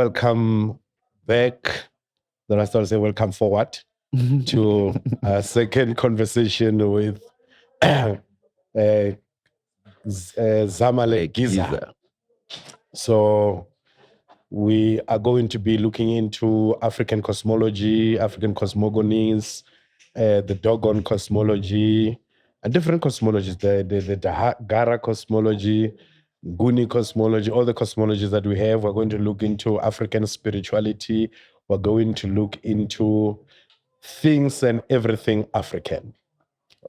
welcome back. Then I start to say welcome forward to a second conversation with Zamale Giza. So we are going to be looking into African cosmology, African cosmogonies, the Dogon cosmology, and different cosmologies, the Gara cosmology, Guni cosmology, all the cosmologies that we have. We're going to look into African spirituality. We're going to look into things and everything African.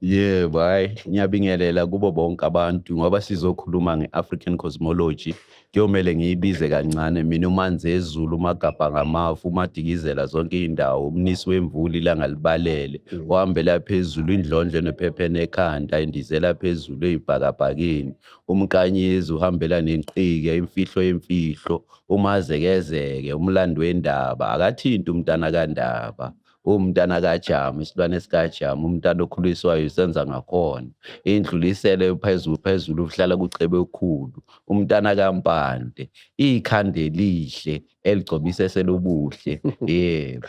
Yeah, bye. Ngiyabingelela kubo bonke abantu ngoba sizokhuluma ngeAfrican cosmology. Kuyomele ngiyibize kancane mina umanzi ezulu magabha ngamafu umadikizela zonke indawo umnisi wemvula ilanga libalele ohambela phezulu indlondlo nephepheni ekhanda indizela phezulu ezibhakabhakeni umnkanyezi uhambela nenqike imfihlo yemfihlo umazekezeke umlando wendaba akathinta umntana kaNdaba umntana kaJama isilwane sikaJama umntana okhuliswayo isenza ngakhona indlulisele phezulu uhlala kucebe okukhulu umntana kaMpande ikhande lihle eligcobise selobuhle yebo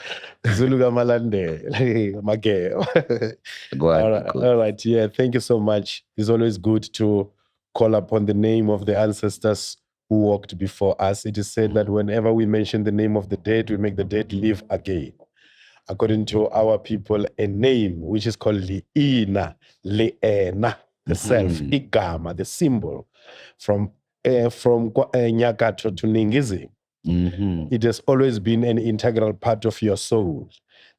Zulu kamalandela mageo. All right, yeah, thank you so much. It's always good to call upon the name of the ancestors who walked before us. It is said that whenever we mention the name of the dead, we make the dead live again. According to our people, a name which is called Liina, Leena, the self, Igama, the symbol, from Nyakato to Ningizi. It has always been an integral part of your soul.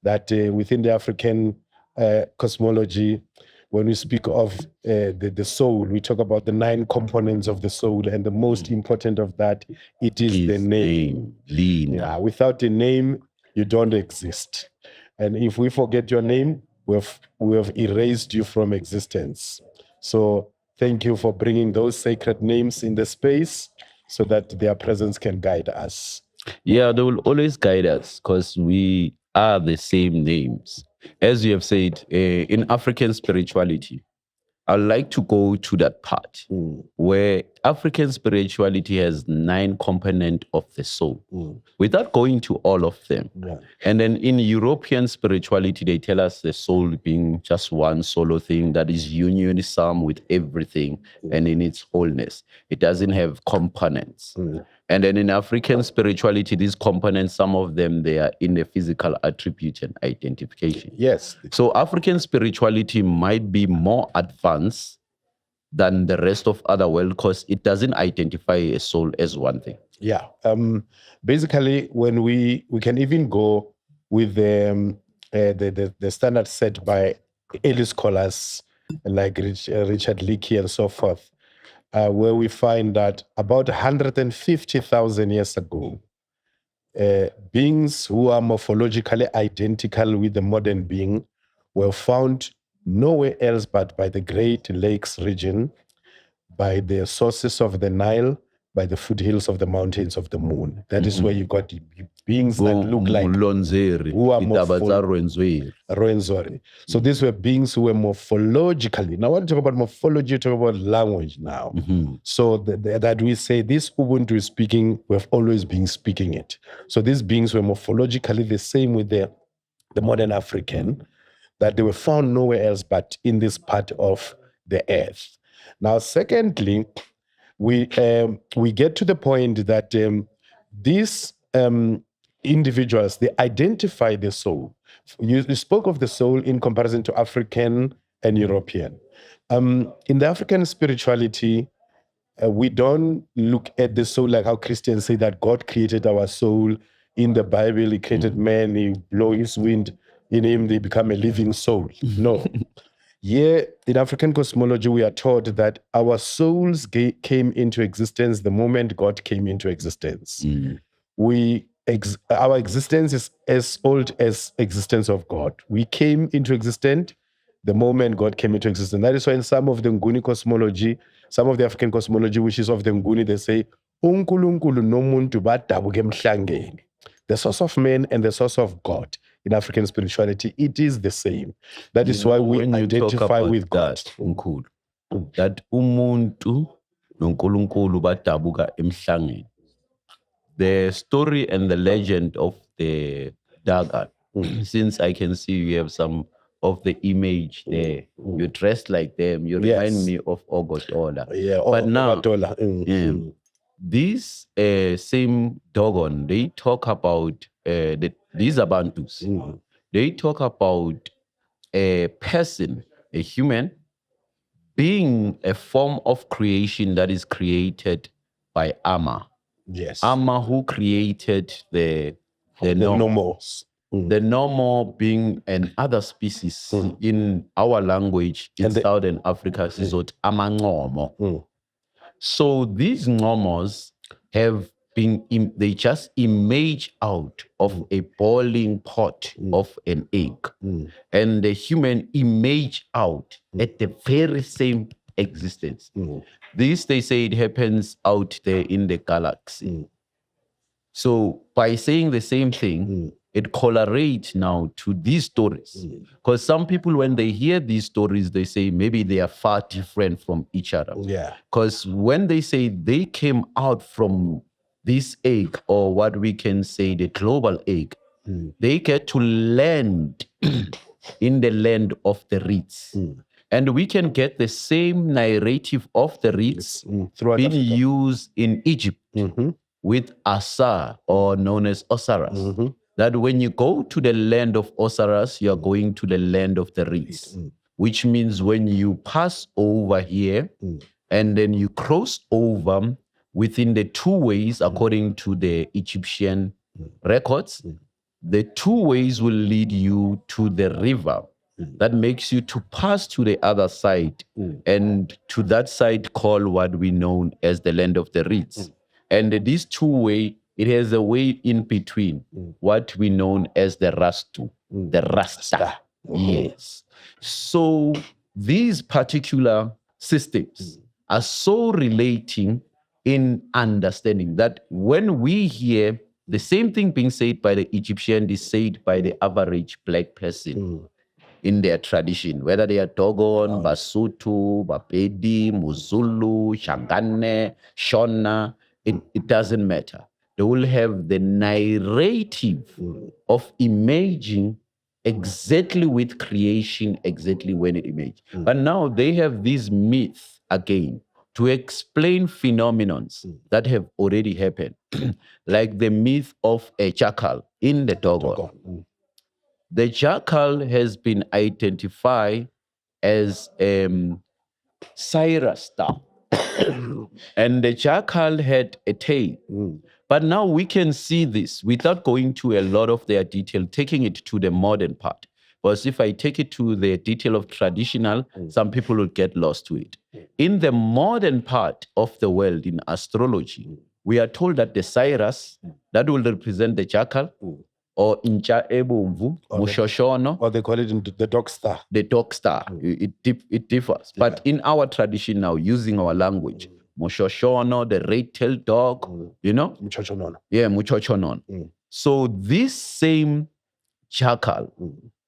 That within the African cosmology, when we speak of the soul, we talk about the 9 components of the soul, and the most important of that, it is the name. Yeah, without a name, you don't exist. And if we forget your name, we have erased you from existence. So thank you for bringing those sacred names in the space so that their presence can guide us. Yeah, they will always guide us because we are the same names. As you have said, in African spirituality, I'd like to go to that part where African spirituality has 9 components of the soul, without going to all of them. Yeah. And then in European spirituality, they tell us the soul being just one solo thing that is unionism with everything and in its wholeness. It doesn't have components. And then in African spirituality, these components, some of them, they are in the physical attribute and identification. Yes. So African spirituality might be more advanced than the rest of other world because it doesn't identify a soul as one thing. Yeah. Basically, when we can even go with the standard set by early scholars like Richard Leakey and so forth, where we find that about 150,000 years ago, beings who are morphologically identical with the modern being were found nowhere else but by the Great Lakes region, by the sources of the Nile, by the foothills of the mountains of the moon. That is where you got beings that look like who are Rwenzori. So these were beings who were morphologically. Now, when you talk about morphology, you talk about language now. So that we say this Ubuntu is speaking, we have always been speaking it. So these beings were morphologically the same with the modern African, that they were found nowhere else but in this part of the earth. Now, secondly, we get to the point that these individuals, they identify the soul. You spoke of the soul in comparison to African and European. In the African spirituality, we don't look at the soul like how Christians say that God created our soul. In the Bible, he created man, he blow his wind in him, they become a living soul. No. Here, in African cosmology, we are taught that our souls came into existence the moment God came into existence. Our existence is as old as existence of God. We came into existence the moment God came into existence. That is why in some of the Nguni cosmology, some of the African cosmology, which is of the Nguni, they say, uNkulunkulu nomuntu badabuke emhlangeni. The source of man and the source of God in African spirituality, it is the same. That is why we identify with God. That umuntu noNkulunkulu badabuka emhlangeni. the story and the legend of the Dogon. Since I can see you have some of the image there, you're dressed like them. You remind Yes. me of Ogotola. Yeah, But now, Ogotola. these same Dogon, they talk about these are Bantus. They talk about a person, a human, being a form of creation that is created by Amma. Yes. Amma who created the nomos. The normal being an other species in our language in Southern Africa is what amancomo. So these nomos have been, they just emerge out of a boiling pot of an egg. And the human emerge out at the very same existence. This, they say, it happens out there in the galaxy. So by saying the same thing, it correlates now to these stories. Because some people, when they hear these stories, they say maybe they are far different from each other. Yeah. Because when they say they came out from this egg, or what we can say the global egg, they get to land in the land of the reeds. And we can get the same narrative of the reeds being used in Egypt with Asa, or known as Osiris. That when you go to the land of Osiris, you're going to the land of the reeds, which means when you pass over here and then you cross over within the two ways, according to the Egyptian records, the two ways will lead you to the river that makes you to pass to the other side, and to that side called what we know as the land of the reeds. And this two way, it has a way in between what we know as the Rastu, the Rasta. Yes. So these particular systems are so relating in understanding that when we hear the same thing being said by the Egyptian is said by the average black person in their tradition, whether they are Dogon, Basotho, Bapedi, Muzulu, Shangane, Shona, it doesn't matter. They will have the narrative of imaging exactly with creation, exactly when it emerged. But now they have this myth again to explain phenomenons that have already happened, like the myth of a jackal in the Dogon. The jackal has been identified as Cyrus star. And the jackal had a tail. But now we can see this without going to a lot of their detail, taking it to the modern part. Because if I take it to the detail of traditional, some people will get lost to it. In the modern part of the world, in astrology, we are told that the Cyrus, that will represent the jackal, or incha ebomvu, mushoshono, or they call it the dog star. The dog star. It differs. Yeah. But in our tradition now, using our language, mushoshono, the red-tailed dog, you know? Muchochonono. Yeah, muchochonon. So this same jackal,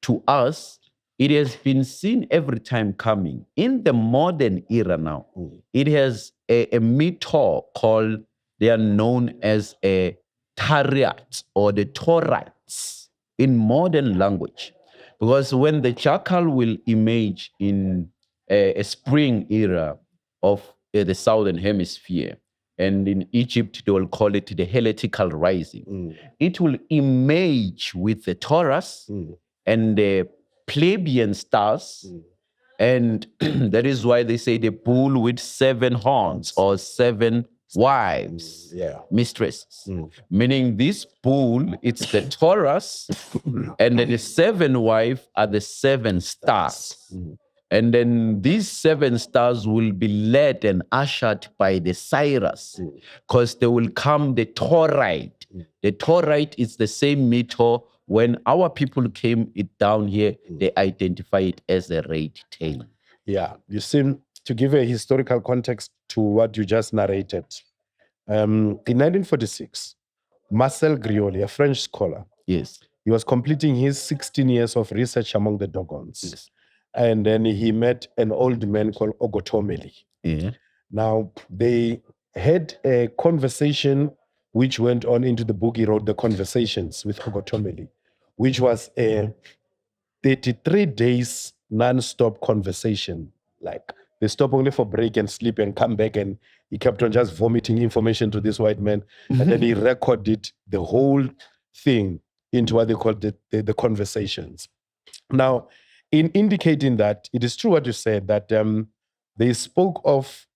to us, it has been seen every time coming. In the modern era now, it has a mythos called, they are known as a Tariat or the Torites in modern language. Because when the jackal will emerge in a spring era of the southern hemisphere, and in Egypt, they will call it the Heletical rising. It will emerge with the Taurus and the plebeian stars. And that is why they say the bull with 7 horns or 7 wives, mistresses. Meaning this bull, it's the Taurus, and then the 7 wives are the 7 stars. And then these 7 stars will be led and ushered by the Cyrus, because they will come the Taurite. The Taurite is the same meteor. When our people came it down here, they identify it as a red tail. Yeah, you seem to give a historical context to what you just narrated. In 1946, Marcel Grioli, a French scholar, yes, he was completing his 16 years of research among the Dogons. Yes. And then he met an old man called Ogotomeli. Yeah. Now, they had a conversation which went on into the book he wrote, The Conversations with Ogotomeli, which was a 33 days non-stop conversation. Like they stop only for break and sleep and come back, and he kept on just vomiting information to this white man. And then he recorded the whole thing into what they call the conversations. Now, in indicating that, it is true what you said, that they spoke of,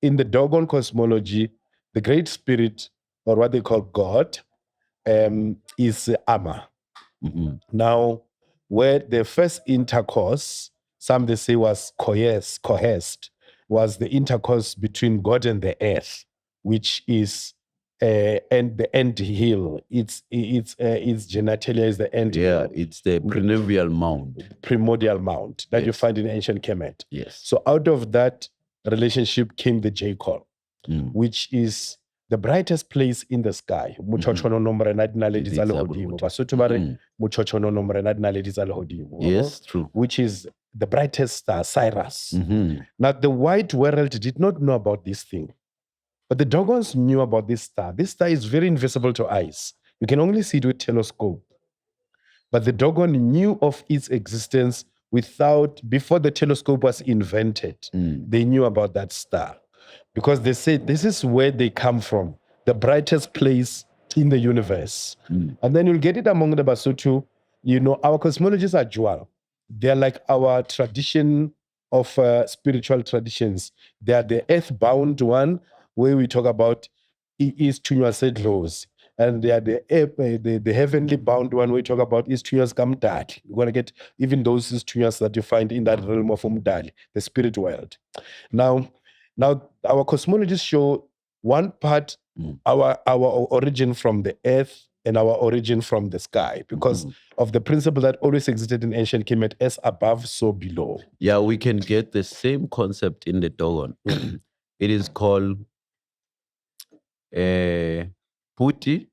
in the Dogon cosmology, the great spirit, or what they call God, is Amma. Now, where the first intercourse, some they say was coerced, was the intercourse between God and the earth, which is and the end hill. Its genitalia is the end hill. It's the primordial mount that you find in ancient Kemet. Yes. So out of that relationship came the J-call, which is the brightest place in the sky. Yes, true. Which is the brightest star, Cyrus. Now, the white world did not know about this thing, but the Dogons knew about this star. This star is very invisible to eyes. You can only see it with telescope. But the Dogon knew of its existence before the telescope was invented. They knew about that star, because they said this is where they come from, the brightest place in the universe. And then you'll get it among the Basotho. Our cosmologies are dual. They're like our tradition of spiritual traditions. They are the earthbound one, where we talk about is Tunywa Sedlos. And they are the heavenly bound one we talk about is Tunyas Kamdali. You're going to get even those Tunyas that you find in that realm of Umdali, the spirit world. Now our cosmologists show one part, our origin from the earth and our origin from the sky, because of the principle that always existed in ancient Kemet, as above, so below. Yeah, we can get the same concept in the Dogon. It is called Puti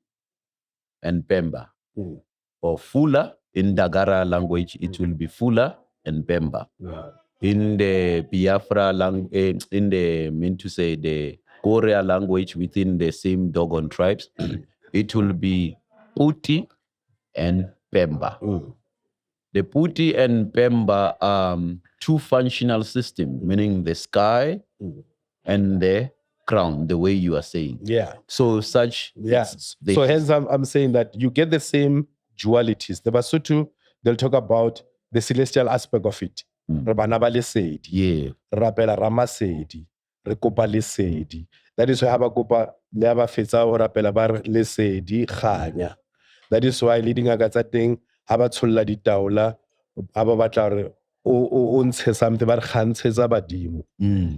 and Pemba, or Fula. In Dagara language, it will be Fula and Pemba. In the Biafra language, the Korea language within the same Dogon tribes, it will be Puti and Pemba. The Puti and Pemba are two functional systems, meaning the sky and the crown, the way you are saying. Yeah. So such. Yeah. So hence I'm saying that you get the same dualities. The Basotho, they'll talk about the celestial aspect of it. Rabana ba lesedi. Yeah. Rapela ramasedi. Re kopa lesedi. That is why haba kopa le haba fetsa ho rapela ba re lesedi kganya. That is why leading agatsating haba tsholla ditaola haba batla re o ntshe something ba re kgantshetsa badimo.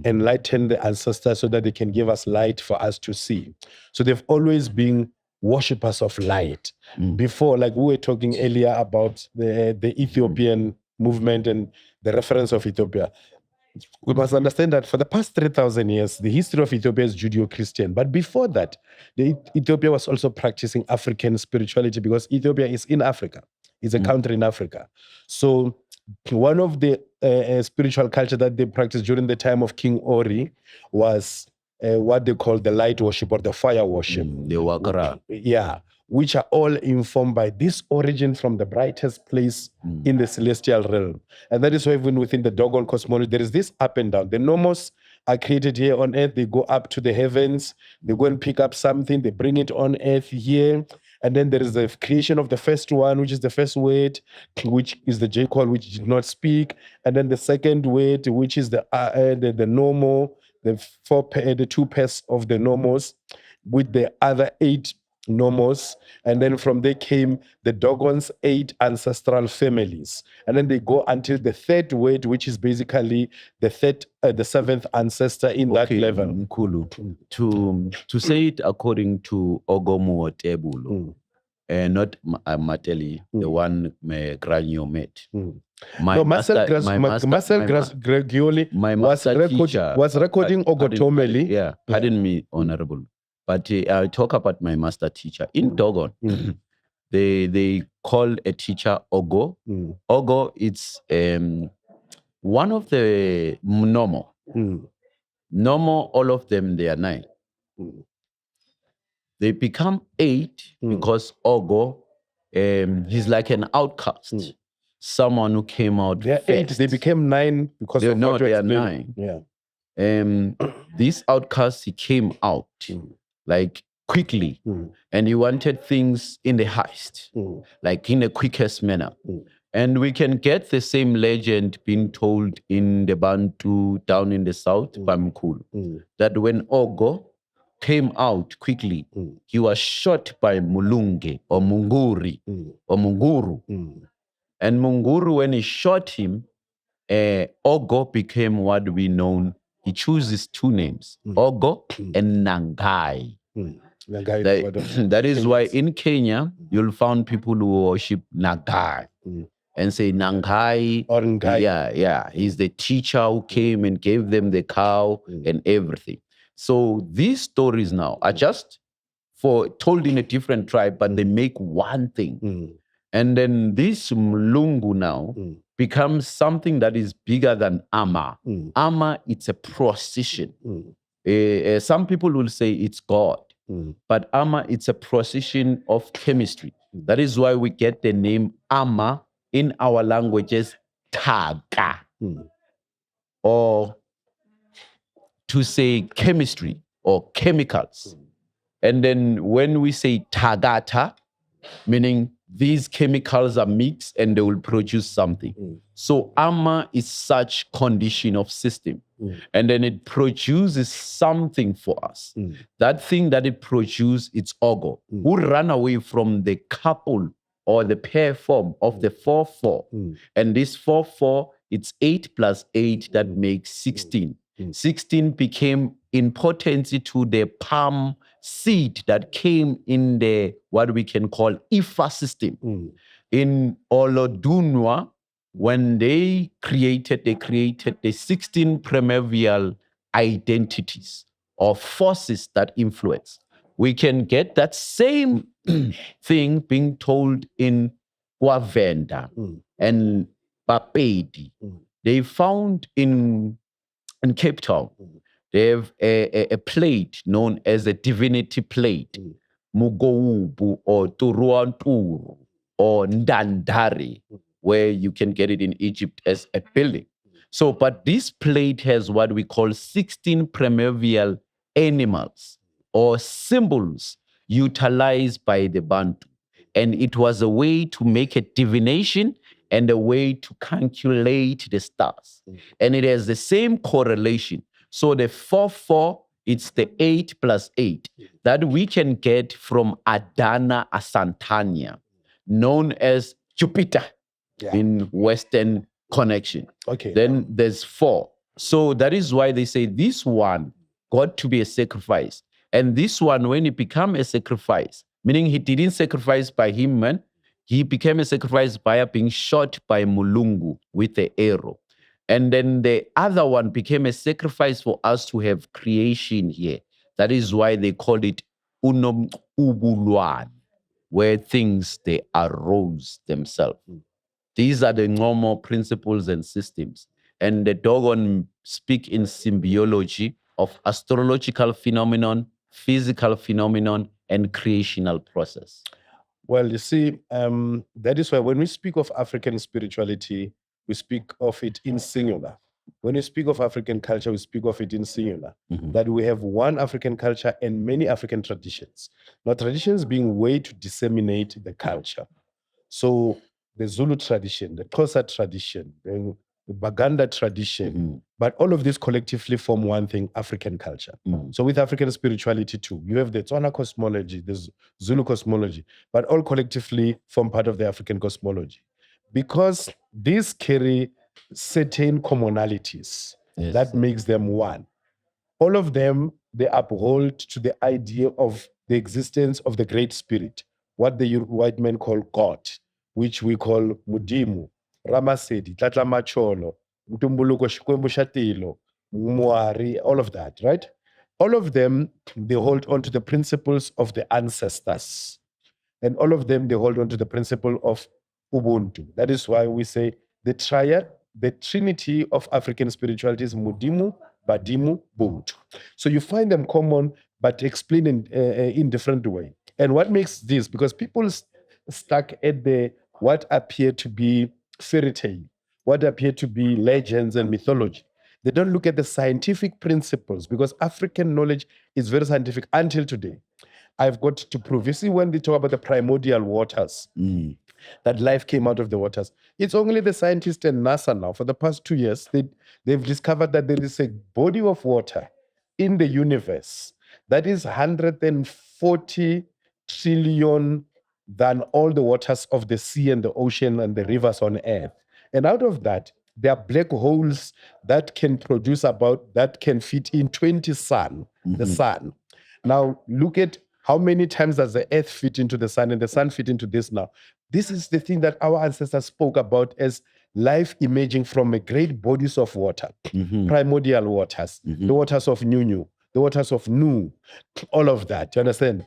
Enlighten the ancestors so that they can give us light for us to see. So they've always been worshippers of light. Before, like we were talking earlier about the Ethiopian movement and the reference of Ethiopia, we must understand that for the past 3,000 years, the history of Ethiopia is Judeo-Christian. But before that, Ethiopia was also practicing African spirituality, because Ethiopia is in Africa. It's a country in Africa. So one of the spiritual culture that they practiced during the time of King Ori was what they call the light worship or the fire worship. The Wakara. Yeah, which are all informed by this origin from the brightest place in the celestial realm. And that is why even within the Dogon cosmology, there is this up and down. The nomos are created here on earth. They go up to the heavens. They go and pick up something. They bring it on earth here. And then there is the creation of the first one, which is the first word, which is the J-call, which did not speak. And then the second word, which is the normal, the two pairs of the nomos with the other 8 nomos. And then from there came the Dogon's 8 ancestral families. And then they go until the third word, which is basically the 7th ancestor in that level. Nkulu. To say it according to Ogomu Tebulu, not Mateli, the one Granio met. Marcel Gregioli was recording Ogotomeli. Yeah, pardon me, Honorable. But I'll talk about my master teacher. In Dogon, they call a teacher Ogo. Ogo, it's one of the normal. Normal, all of them, they are 9. They become 8 because Ogo, he's like an outcast, someone who came out. They're 8. They became 9 because of what you they are explained. 9. Yeah. This outcast, he came out like quickly, and he wanted things in the heist, like in the quickest manner. And we can get the same legend being told in the Bantu down in the south, Bamkulu, that when Ogo came out quickly, he was shot by Mulunge or Munguri or Munguru. And Munguru, when he shot him, Ogo became what we know. He chooses 2 names, Ogo and Nangai. That is why in Kenya, you'll find people who worship Nagai and say Nangai. Or Ngai. Yeah. He's the teacher who came and gave them the cow and everything. So these stories now are just told in a different tribe, but they make one thing. And then this Mlungu now becomes something that is bigger than Ama. Ama, it's a procession. Some people will say it's God. But Ama, it's a procession of chemistry. That is why we get the name Ama in our languages, Taga. Or to say chemistry or chemicals. And then when we say Tagata, meaning these chemicals are mixed and they will produce something. So Ama is such condition of system. And then it produces something for us. That thing that it produces, it's Ogo, who ran away from the couple or the pair form of the 4-4. And this 4-4, it's 8 plus 8 that makes 16. 16 became in potency to the palm seed that came in the what we can call Ifa system. In Olodunwa, when they created the 16 primordial identities or forces that influence. We can get that same thing being told in Guavenda and Bapedi. They found in Cape Town, they have a plate known as a divinity plate, Mugoubu or Turuanturu or Ndandari, where you can get it in Egypt as a building. So, but this plate has what we call 16 primordial animals or symbols utilized by the Bantu. And it was a way to make a divination and a way to calculate the stars. And it has the same correlation. So the 4-4, it's the 8 plus 8 that we can get from Adana Asantania, known as Jupiter in Western connection. Okay. Then there's 4. So that is why they say this one got to be a sacrifice. And this one, when it became a sacrifice, meaning he didn't sacrifice by him, man, he became a sacrifice by being shot by Mulungu with the arrow. And then the other one became a sacrifice for us to have creation here. That is why they call it Unom Ubulwan, where things, they arose themselves. These are the normal principles and systems. And the Dogon speak in symbiology of astrological phenomenon, physical phenomenon, and creational process. Well, you see, that is why when we speak of African spirituality, we speak of it in singular. When we speak of African culture, we speak of it in singular. That we have one African culture and many African traditions. Now, traditions being way to disseminate the culture. So the Zulu tradition, the Xhosa tradition, the Baganda tradition, but all of these collectively form one thing, African culture. So with African spirituality too, you have the Tswana cosmology, the Zulu cosmology, but all collectively form part of the African cosmology. Because these carry certain commonalities that makes them one. All of them, they uphold to the idea of the existence of the Great Spirit, what the white men call God, which we call Mudimu, Ramasedi, Tlatlamacholo, Mtumbuluko Shikwembu Shatilo, Muari, all of that, right? All of them, they hold on to the principles of the ancestors. And all of them, they hold on to the principle of Ubuntu. That is why we say the triad, the trinity of African spirituality is Mudimu, Badimu, Buntu. So you find them common but explained in different way. And what makes this, because people stuck at the what appear to be fairy tale, what appear to be legends and mythology. They don't look at the scientific principles, because African knowledge is very scientific until today. I've got to prove. You see, when they talk about the primordial waters, that life came out of the waters, it's only the scientists and NASA now, for the past 2 years, they've discovered that there is a body of water in the universe that is 140 trillion than all the waters of the sea and the ocean and the rivers on earth. And out of that, there are black holes that can fit in 20 sun, the sun. Now, look at how many times does the earth fit into the sun and the sun fit into this now. This is the thing that our ancestors spoke about as life emerging from a great bodies of water, primordial waters, the waters of Nunu, the waters of Nu, all of that, you understand?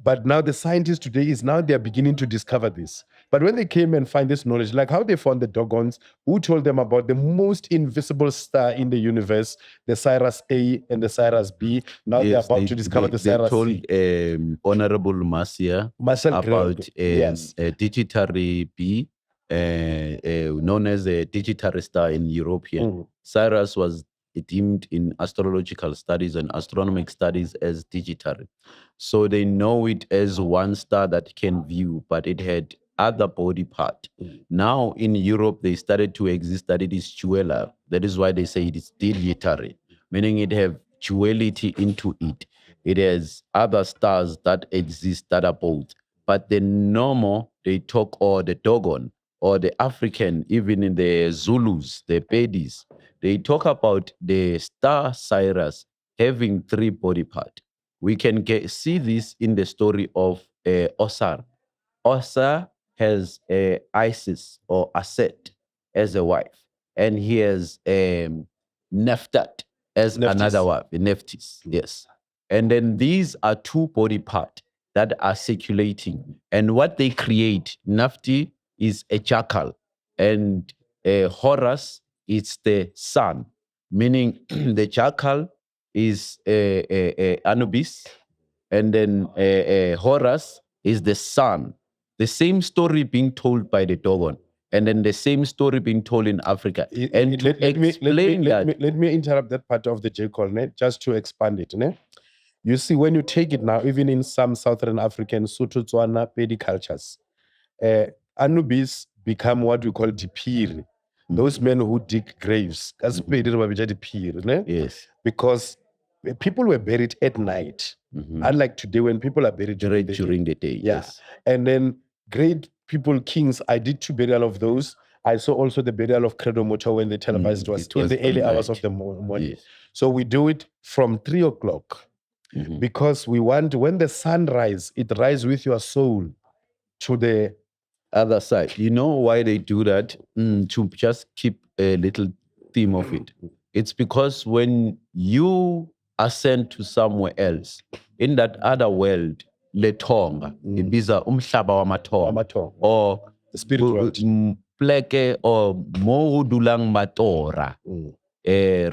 But now the scientists today they're beginning to discover this. But when they came and find this knowledge, like how they found the Dogons, who told them about the most invisible star in the universe, the Cyrus A and the Cyrus B. Now they're about to discover the Cyrus C. They told Honorable Marcia about a Digitary B, known as a Digitary star in European. Cyrus was deemed in astrological studies and astronomic studies as Digitary. So they know it as one star that can view, but it had other body part. Now in Europe, they started to exist that it is dualar. That is why they say it is digitary, meaning it have duality into it. It has other stars that exist that are both. But the normal, they talk, or the Dogon, or the African, even in the Zulus, the Pedis, they talk about the star Cyrus having 3 body parts. We can see this in the story of Osar. Osar has Isis or Aset as a wife, and he has Neftat as another wife, Nephthys, yes. And then these are 2 body parts that are circulating. And what they create, Nephthys is a jackal, and Horus is the sun, meaning the jackal is Anubis, and then Horus is the sun. The same story being told by the Dogon, and then the same story being told in Africa. Let me interrupt that part of the jackal, just to expand it. You see, when you take it now, even in some Southern African Sotho, Tswana, Pedi cultures, Anubis become what we call Dipiri. Those men who dig graves. Yes. Because people were buried at night. Unlike today, when people are buried during the day. Yes. And then great people, kings, I did 2 burial of those. I saw also the burial of Credo Moto when they televised was in the early hours of the morning. Yes. So we do it from 3 o'clock because we want, when the sun rises, it rises with your soul to the other side. You know why they do that? To just keep a little theme of it. It's because when you ascend to somewhere else, in that other world, letonga, ibiza umhlaba wamatonga, or the spirit world, pleke or mo dulang matora.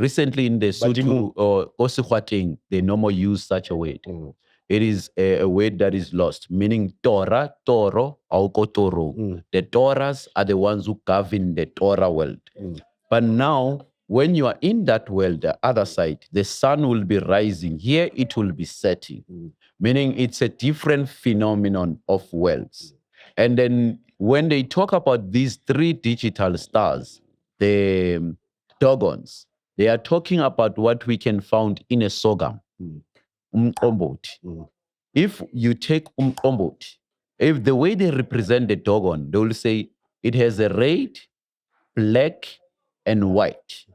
Recently in the Sotho or Osihwating, they no more use such a word. It is a word that is lost, meaning Torah, Toro, Auko Toro. The Torahs are the ones who govern the Torah world. But now, when you are in that world, the other side, the sun will be rising. Here it will be setting, meaning it's a different phenomenon of worlds. And then when they talk about these 3 digital stars, the Dogons, they are talking about what we can find in a sorghum. If you take if the way they represent the Dogon, they will say it has a red, black, and white.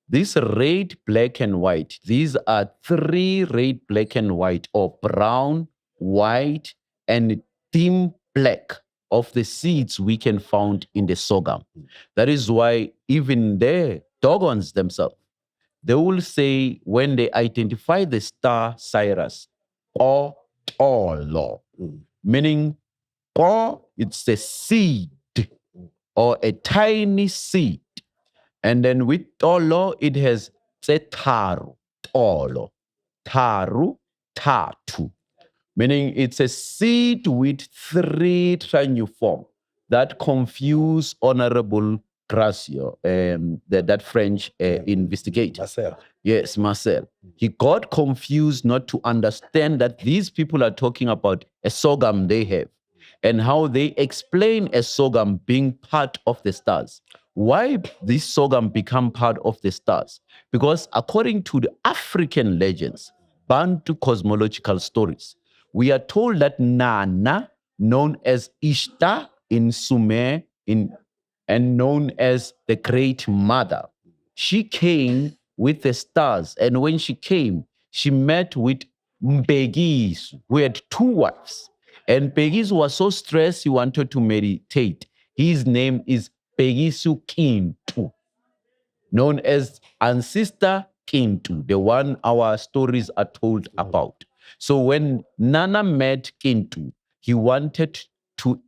This red, black, and white, these are 3 red, black, and white, or brown, white, and dim black of the seeds we can find in the sorghum. That is why even the Dogons themselves, they will say when they identify the star Cyrus, or law, meaning it's a seed or a tiny seed. And then with Tolo, it has Tetaru, Tolo, Taru, tatu, meaning it's a seed with 3 triniform that confuse Honorable Gracio, that French investigator. Marcel. Yes, Marcel. He got confused not to understand that these people are talking about a sogam they have and how they explain a sogam being part of the stars. Why this sogam become part of the stars? Because according to the African legends, Bantu cosmological stories, we are told that Nana, known as Ishtar in Sumer, and known as the Great Mother, she came with the stars. And when she came, she met with Mbegis, who had 2 wives. And Mbegis was so stressed, he wanted to meditate. His name is Begisu Kintu, known as Ancestor Kintu, the one our stories are told about. So when Nana met Kintu, he wanted to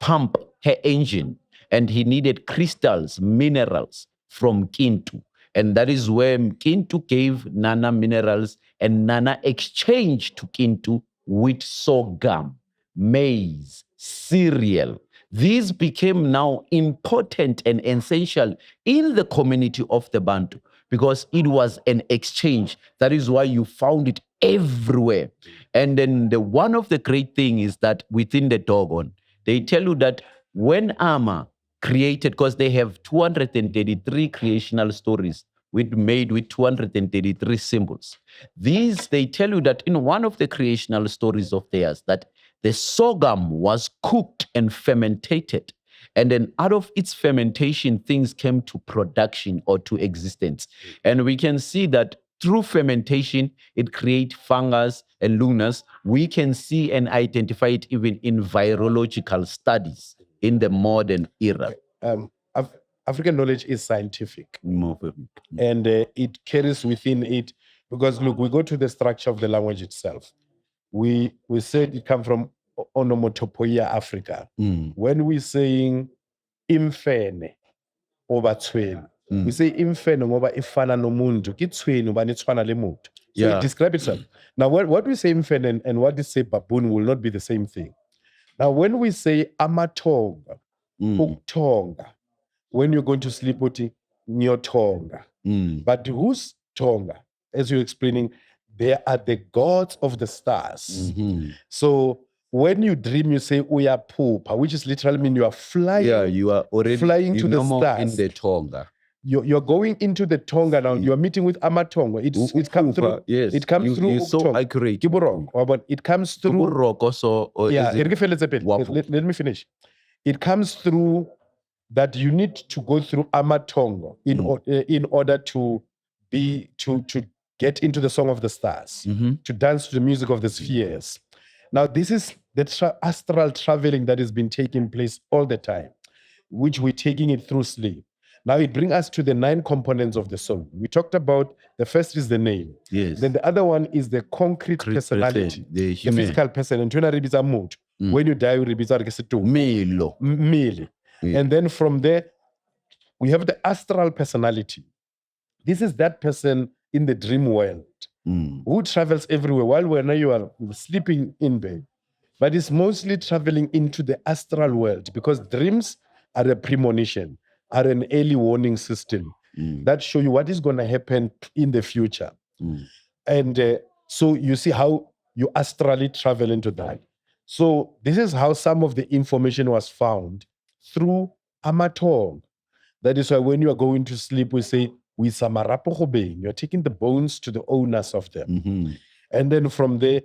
pump her engine and he needed crystals, minerals from Kintu. And that is where Kintu gave Nana minerals and Nana exchanged to Kintu with sorghum, maize, cereal. These became now important and essential in the community of the Bantu because it was an exchange. That is why you found it everywhere. And then one of the great things is that within the Dogon, they tell you that when Ama created, because they have 233 creational stories made with 233 symbols. These, they tell you that in one of the creational stories of theirs, that the sorghum was cooked and fermented. And then out of its fermentation, things came to production or to existence. And we can see that through fermentation, it creates fungus and lunas. We can see and identify it even in virological studies in the modern era. African knowledge is scientific. And it carries within it, because look, we go to the structure of the language itself. We said it comes from onomatopoeia Africa. When we're saying imfene or batsweni, we say imfene ngoba ifana nomuntu, kitsweni ngoba nitswana le muntu. So it describes itself. Now, what we say imfene and what we say baboon will not be the same thing. Now, when we say amatonga, uktonga, when you're going to sleep, nyotonga. But whose tonga? As you're explaining, they are the gods of the stars. So when you dream, you say uya pupa, which is literally mean you are flying. Yeah, you are already flying to the stars. In the tonga. You're going into the tonga now. You're meeting with amatonga. It comes through. Yes, it comes through. You're so accurate. But it comes through. Also, let me finish. It comes through that you need to go through amatongo in order to get into the song of the stars, to dance to the music of the spheres. Now, this is the astral traveling that has been taking place all the time, which we're taking it through sleep. Now it brings us to the 9 components of the soul. We talked about the first is the name. Yes. Then the other one is the concrete personality, the physical person. And when you die, you Milo. Yeah. And then from there, we have the astral personality. This is that person in the dream world who travels everywhere while you are sleeping in bed. But it's mostly traveling into the astral world because dreams are a premonition, are an early warning system that show you what is going to happen in the future. And so you see how you astrally travel into that. So this is how some of the information was found through amatong. That is why when you are going to sleep, we say, you're taking the bones to the owners of them. And then from there,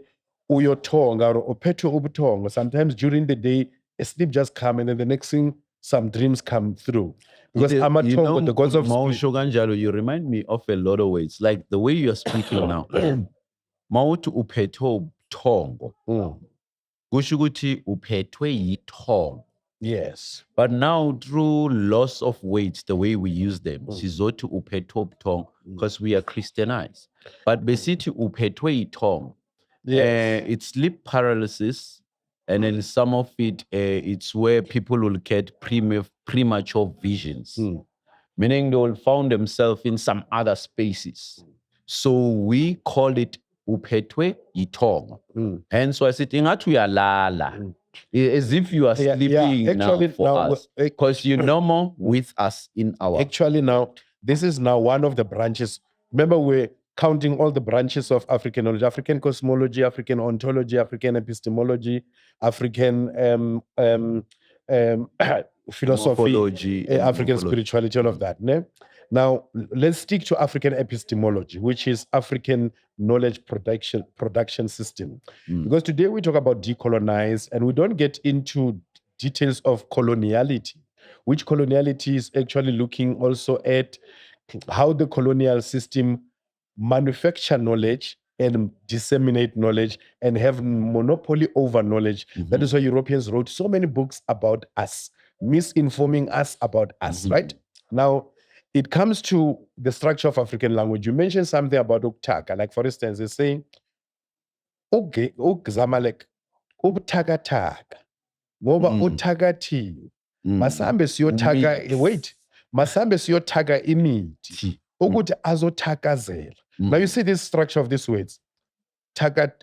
uyotonga or opeto ubutonga. Sometimes during the day, a sleep just come, and then the next thing, some dreams come through. Because amatonga, the gods of sleep. You remind me of a lot of ways. Like the way you're speaking now. Mawuthi upeto tongo. Kushukuthi upetwe yitongo. Yes. But now through loss of weight, the way we use them, sizothi upetwe tongo, because we are Christianized. But besithi upetwe tongo. It's sleep paralysis, and then some of it, it's where people will get premature visions, meaning they will find themselves in some other spaces. So we call it uphethwe yithongo. Hence why sithi ngathi uyalala. As if you are sleeping now for us. Because you're no more with us in our... Actually now, this is now one of the branches. Remember, we're counting all the branches of African knowledge: African cosmology, African ontology, African epistemology, African philosophy, African spirituality, all of that. Ne? Now, let's stick to African epistemology, which is African knowledge production system. Because today we talk about decolonize, and we don't get into details of coloniality, which coloniality is actually looking also at how the colonial system manufacture knowledge and disseminate knowledge and have monopoly over knowledge. That is why Europeans wrote so many books about us, misinforming us about us, right? Now, it comes to the structure of African language. You mentioned something about uktaka. Like, for instance, they say, ukzamalek, ubtakataka, ngoba utakati, masambe siyotaga, wait, masambe siyotaga imithi, ukuthi azotakazela. Now you see this structure of these words.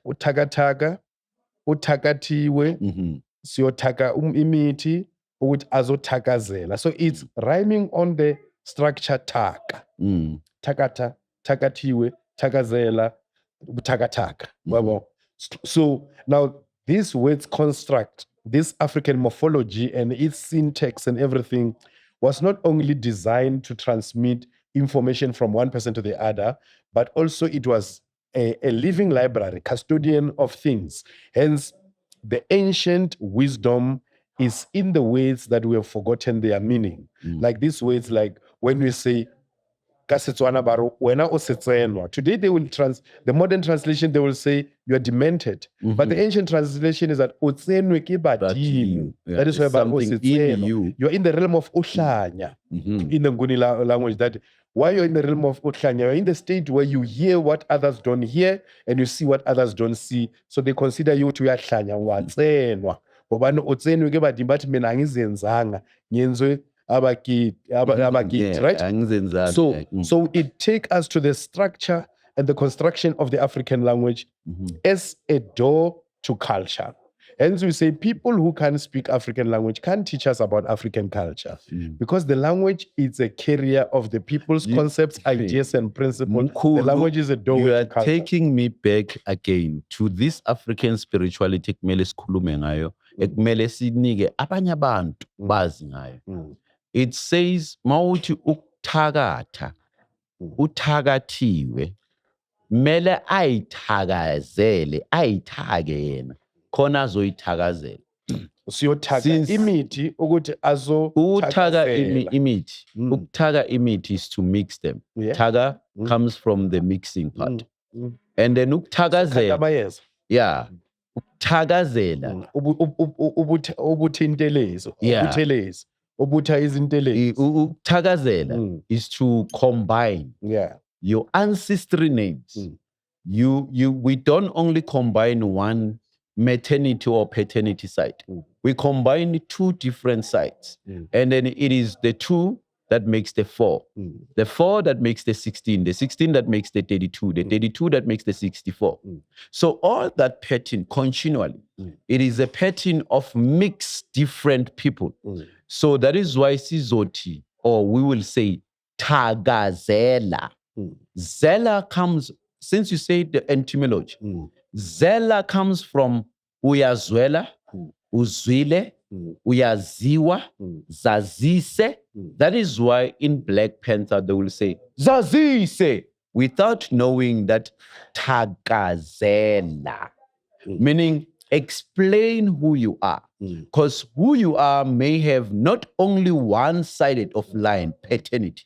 Utakataga, utakatiwe, siyotaga imithi, ukuthi azotakazela. So it's rhyming on the structure taka. Takata, takatiwe, takazela, takataka. So now these words construct this African morphology, and its syntax and everything was not only designed to transmit information from one person to the other, but also it was a living library, custodian of things. Hence, the ancient wisdom is in the words that we have forgotten their meaning. Like these words, like when we say, today they will the modern translation, they will say you are demented. But the ancient translation is that that is why something in you. You're in the realm of Uhlanya. In the Nguni language, that why you're in the realm of Uhlanya, you're in the state where you hear what others don't hear and you see what others don't see. So they consider you to Uhlanya. Right? So it takes us to the structure and the construction of the African language as a door to culture. Hence we say people who can speak African language can teach us about African culture, because the language is a carrier of the people's concepts, ideas, and principles. The language is a doorway to culture. You are taking me back again to this African spirituality ekumele sikhulume ngayo, ekumele sinike abanye abantu bazi ngayo. It says, mawuthi ukuthakatha, uthakathiwe, mele ayithakazele, ayithake yena, khona azoyithakazela. Siyothaga imithi ukuthi Ukuthaga imithi. Ukuthaga imithi is to mix them. Thaga comes from the mixing part. And then ukuthakazela. Yeah. Ukuthakazela. Ubuthintelezo. Ubuthelezi. Ukuthakazela is to combine your ancestry names. We don't only combine one maternity or paternity site. We combine two different sites. And then it is the 2 that makes the 4. The 4 that makes the 16. The 16 that makes the 32. The 32 that makes the 64. So all that pattern continually, it is a pattern of mixed different people. So that is why Sizoti, or we will say Tagazela. Zela comes, since you say the etymology, Zela comes from Uyazwela, Uzwile, Uyaziwa, Zazise. That is why in Black Panther they will say Zazise, without knowing that Tagazela, meaning explain who you are. Because who you are may have not only one-sided of line, paternity.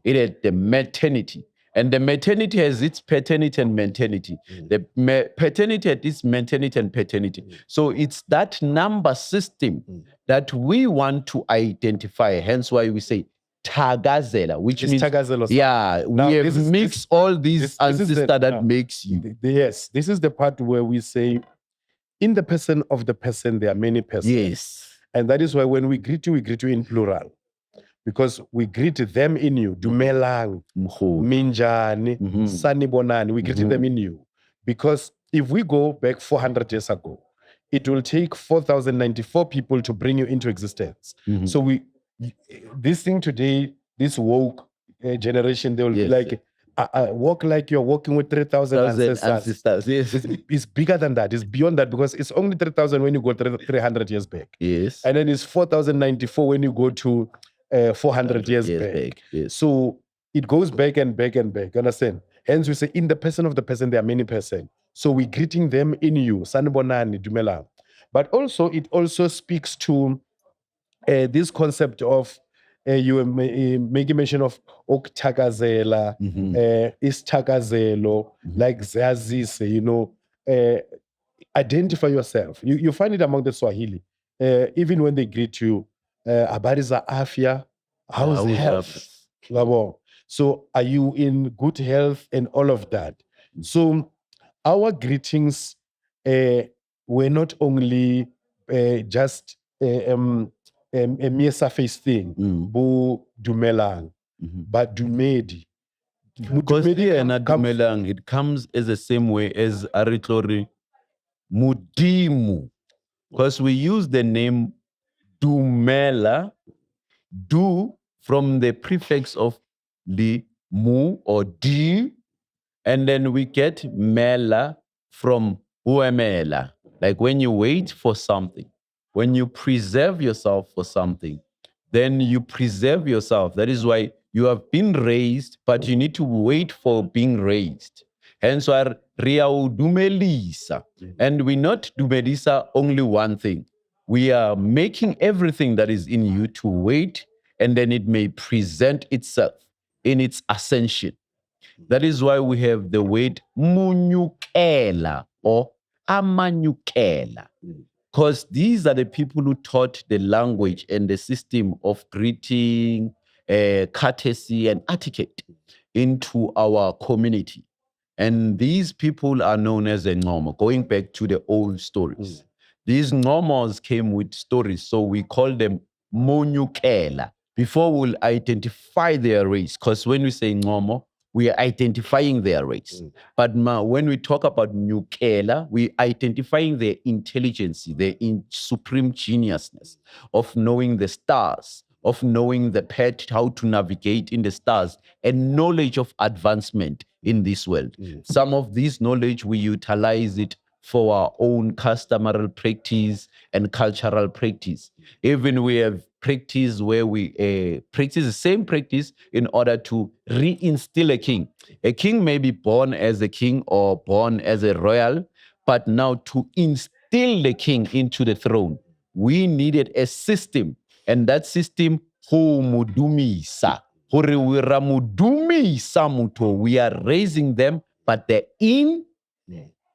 It is the maternity. And the maternity has its paternity and maternity. The paternity has its maternity and paternity. So it's that number system that we want to identify. Hence why we say Tagazela, which means now, we have mixed all these ancestors that makes you. Yes, this is the part where we say, in the person of the person, there are many persons. Yes. And that is why when we greet you in plural. Because we greet them in you. Dumelang, Minjani, Sanibonani. We greet them in you. Because if we go back 400 years ago, it will take 4,094 people to bring you into existence. So this thing today, this woke generation, they will be like, walk like you're walking with 3,000 ancestors. Yes. It's bigger than that. It's beyond that, because it's only 3,000 when you go 300 years back. Yes. And then it's 4,094 when you go to 400 years back. Yes. So it goes back and back and back. Understand? Hence we say, in the person of the person, there are many persons. So we're greeting them in you. Sanibonani, Dumela. But also, it also speaks to this concept of you were making mention of okuthakazela, isithakazelo, like ziyazise, identify yourself. You find it among the Swahili. Even when they greet you, habari za afya, how's health? So are you in good health and all of that? So our greetings were not only just a mere surface thing, bu dumelang, but dumedi. Because dumelang, it comes as the same way as aritlori mudimu. Because we use the name dumela, du from the prefix of the mu or di, and then we get mela from uemela. Like when you wait for something, when you preserve yourself for something, then you preserve yourself. That is why you have been raised, but you need to wait for being raised. Hence why ria dumelisa. And we not dumelisa only one thing. We are making everything that is in you to wait, and then it may present itself in its ascension. That is why we have the word munyukela or amanyukela. Because these are the people who taught the language and the system of greeting, courtesy, and etiquette into our community. And these people are known as the Ngomo, going back to the old stories. These Ngomos came with stories, so we call them Monyukela. Before we'll identify their race, because when we say Ngomo, we are identifying their race. But when we talk about Nyukela, we are identifying their intelligence, their supreme geniusness of knowing the stars, of knowing the path, how to navigate in the stars, and knowledge of advancement in this world. Some of this knowledge, we utilize it for our own customary practice and cultural practice. Even we have practice where we practice the same practice in order to reinstill a king. A king may be born as a king or born as a royal, but now to instill the king into the throne, we needed a system. And that system, we are raising them, but they're in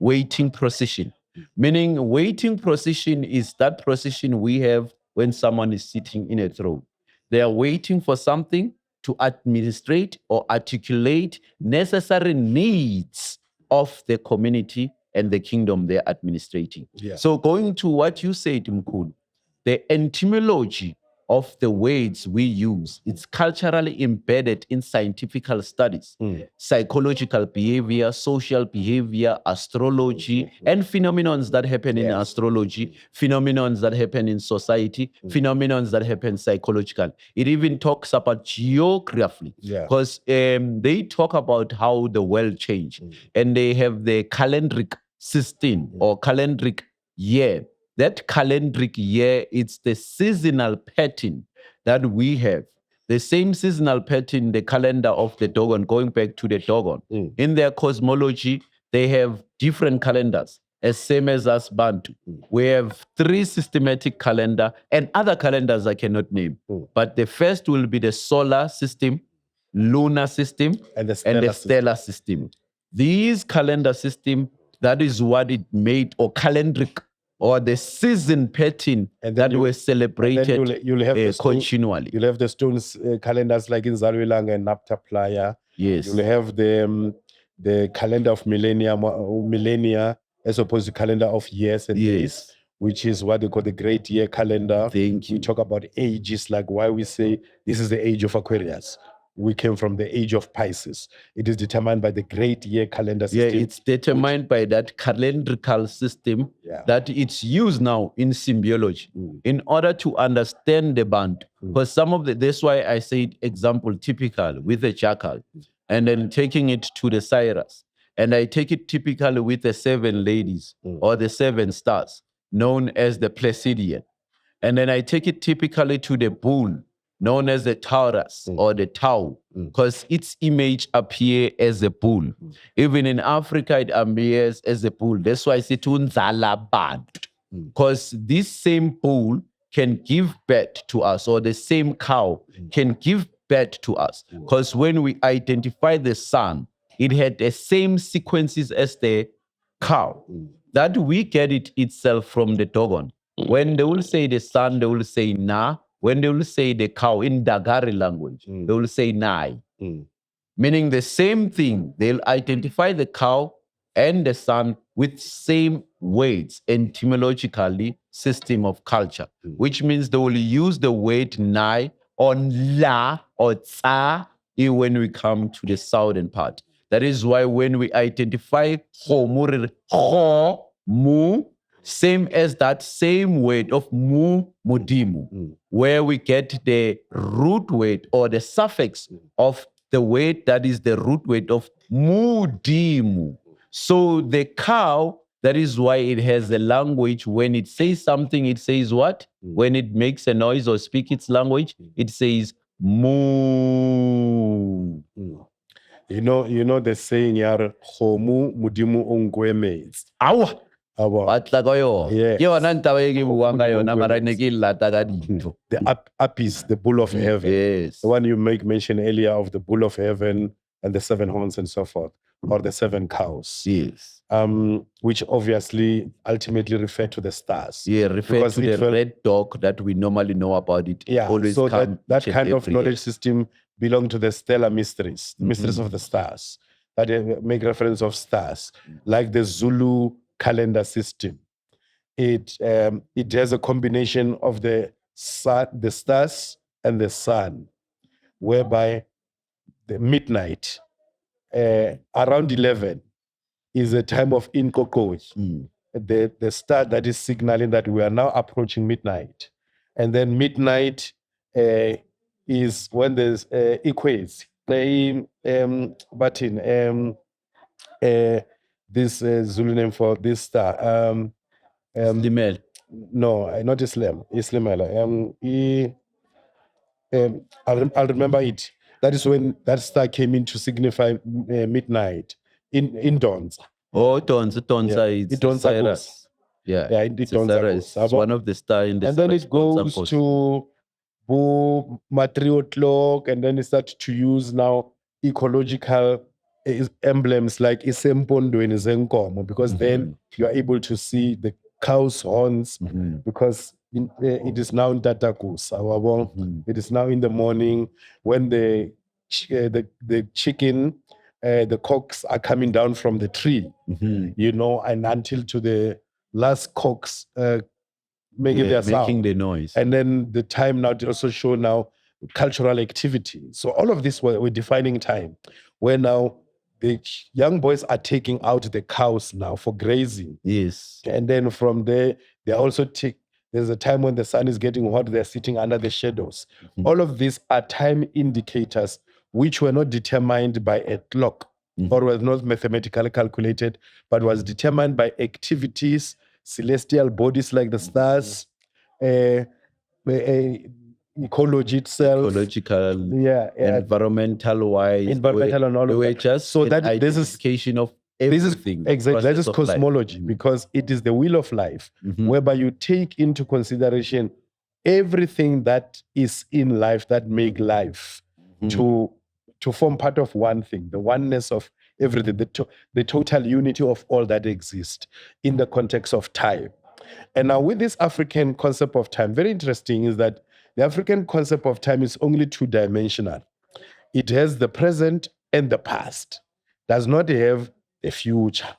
waiting position. Meaning waiting position is that position we have when someone is sitting in a throne. They are waiting for something to administrate or articulate necessary needs of the community and the kingdom they're administrating. So going to what you said, Mkulu, the etymology of the words we use, it's culturally embedded in scientific studies, psychological behavior, social behavior, astrology, and phenomena that happen in astrology, phenomena that happen in society, phenomena that happen psychological. It even talks about geography, because they talk about how the world changed, and they have the calendric system or calendric year. That calendric year, it's the seasonal pattern that we have. The same seasonal pattern, the calendar of the Dogon, going back to the Dogon. In their cosmology, they have different calendars, as same as us Bantu. We have 3 systematic calendar and other calendars I cannot name. But the first will be the solar system, lunar system, and the stellar system. These calendar system, that is what it made, or calendric, or the season pattern that were celebrated you'll have continually. You'll have the stones calendars like in Zalwilang and Napta Playa. Yes. You'll have the calendar of millennia as opposed to calendar of years and days, which is what they call the great year calendar. Thank you. We talk about ages, like why we say this is the age of Aquarius. we came from the age of Pisces. It is determined by the great year calendar system. Yeah, it's determined by that calendrical system that it's used now in symbiology in order to understand the Bantu. Because that's why I said example typical with the jackal, and then taking it to the Cyrus. And I take it typically with the 7 ladies or the 7 stars, known as the Placidian. And then I take it typically to the bull, known as the Taurus or the Tau, because its image appears as a bull. Even in Africa, it appears as a bull. That's why I say Unzala Bantu, because this same bull can give birth to us, or the same cow can give birth to us. Because when we identify the sun, it had the same sequences as the cow. That we get it itself from the Dogon. When they will say the sun, they will say na. When they will say the cow in Dagari language, they will say nai. Meaning the same thing. They'll identify the cow and the sun with same weights, etymologically system of culture, which means they will use the weight nai on la or tsa when we come to the southern part. That is why when we identify mu, same as that same word of mudimu, where we get the root word or the suffix of the word that is the root word of mudimu. So the cow, that is why it has a language. When it says something, it says what? When it makes a noise or speak its language, it says moo. You know the saying yar homu mudimu ongwemez. Awa. Yes. The Apis, the bull of heaven. Yes. The one you mention earlier of the bull of heaven and the 7 horns and so forth, or the 7 cows. Yes. Which obviously ultimately refer to the stars. Yeah, refer to the red dog that we normally know about it. Yeah, always so that kind of knowledge year. System belong to the stellar mysteries, the mysteries of the stars, that make reference of stars, like the Zulu calendar system. It has a combination of the stars and the sun, whereby the midnight, around 11, is a time of inkokoi, the star that is signaling that we are now approaching midnight. And then midnight is when there's equates, this Zulu name for this star. Slimel. No, not Islam. I'll remember it. That is when that star came in to signify midnight in dawns. Oh, Tonsa is Cyrus. Yeah, it's Cyrus. It's one of the stars in the. And then it goes to material clock, and then it starts to use now ecological emblems like Isempondo and Zenkomo, because then you are able to see the cow's horns, because it is now in Tatakus. It is now in the morning when the chicken, the cocks are coming down from the tree, and until to the last cocks making their sound. Making the noise. And then the time now to also show now cultural activity. So all of this we're defining time, where now the young boys are taking out the cows now for grazing. Yes. And then from there, they also there's a time when the sun is getting hot, they're sitting under the shadows. All of these are time indicators which were not determined by a clock or was not mathematically calculated, but was determined by activities, celestial bodies like the stars, ecology itself, ecological, environmental wise, environmental and all of that. Just so that this is of everything. Exactly. That is cosmology, because it is the wheel of life, whereby you take into consideration everything that is in life that make life to form part of one thing, the oneness of everything, the total unity of all that exists in the context of time. And now with this African concept of time, very interesting is that the African concept of time is only 2-dimensional. It has the present and the past, does not have the future.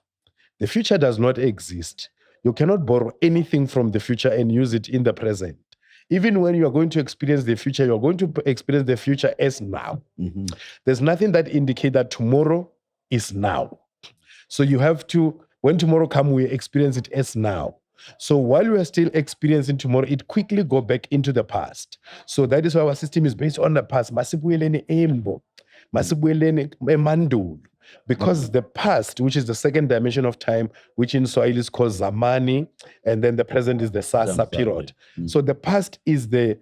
The future does not exist. You cannot borrow anything from the future and use it in the present. Even when you are going to experience the future, you're going to experience the future as now. There's nothing that indicates that tomorrow is now. So you have to, when tomorrow comes, we experience it as now. So while we are still experiencing tomorrow, it quickly go back into the past. So that is why our system is based on the past. Masibuyeleni embo, masibuyeleni emandulo. Because the past, which is the second dimension of time, which in Swahili is called Zamani, and then the present is the Sasa period. So the past is the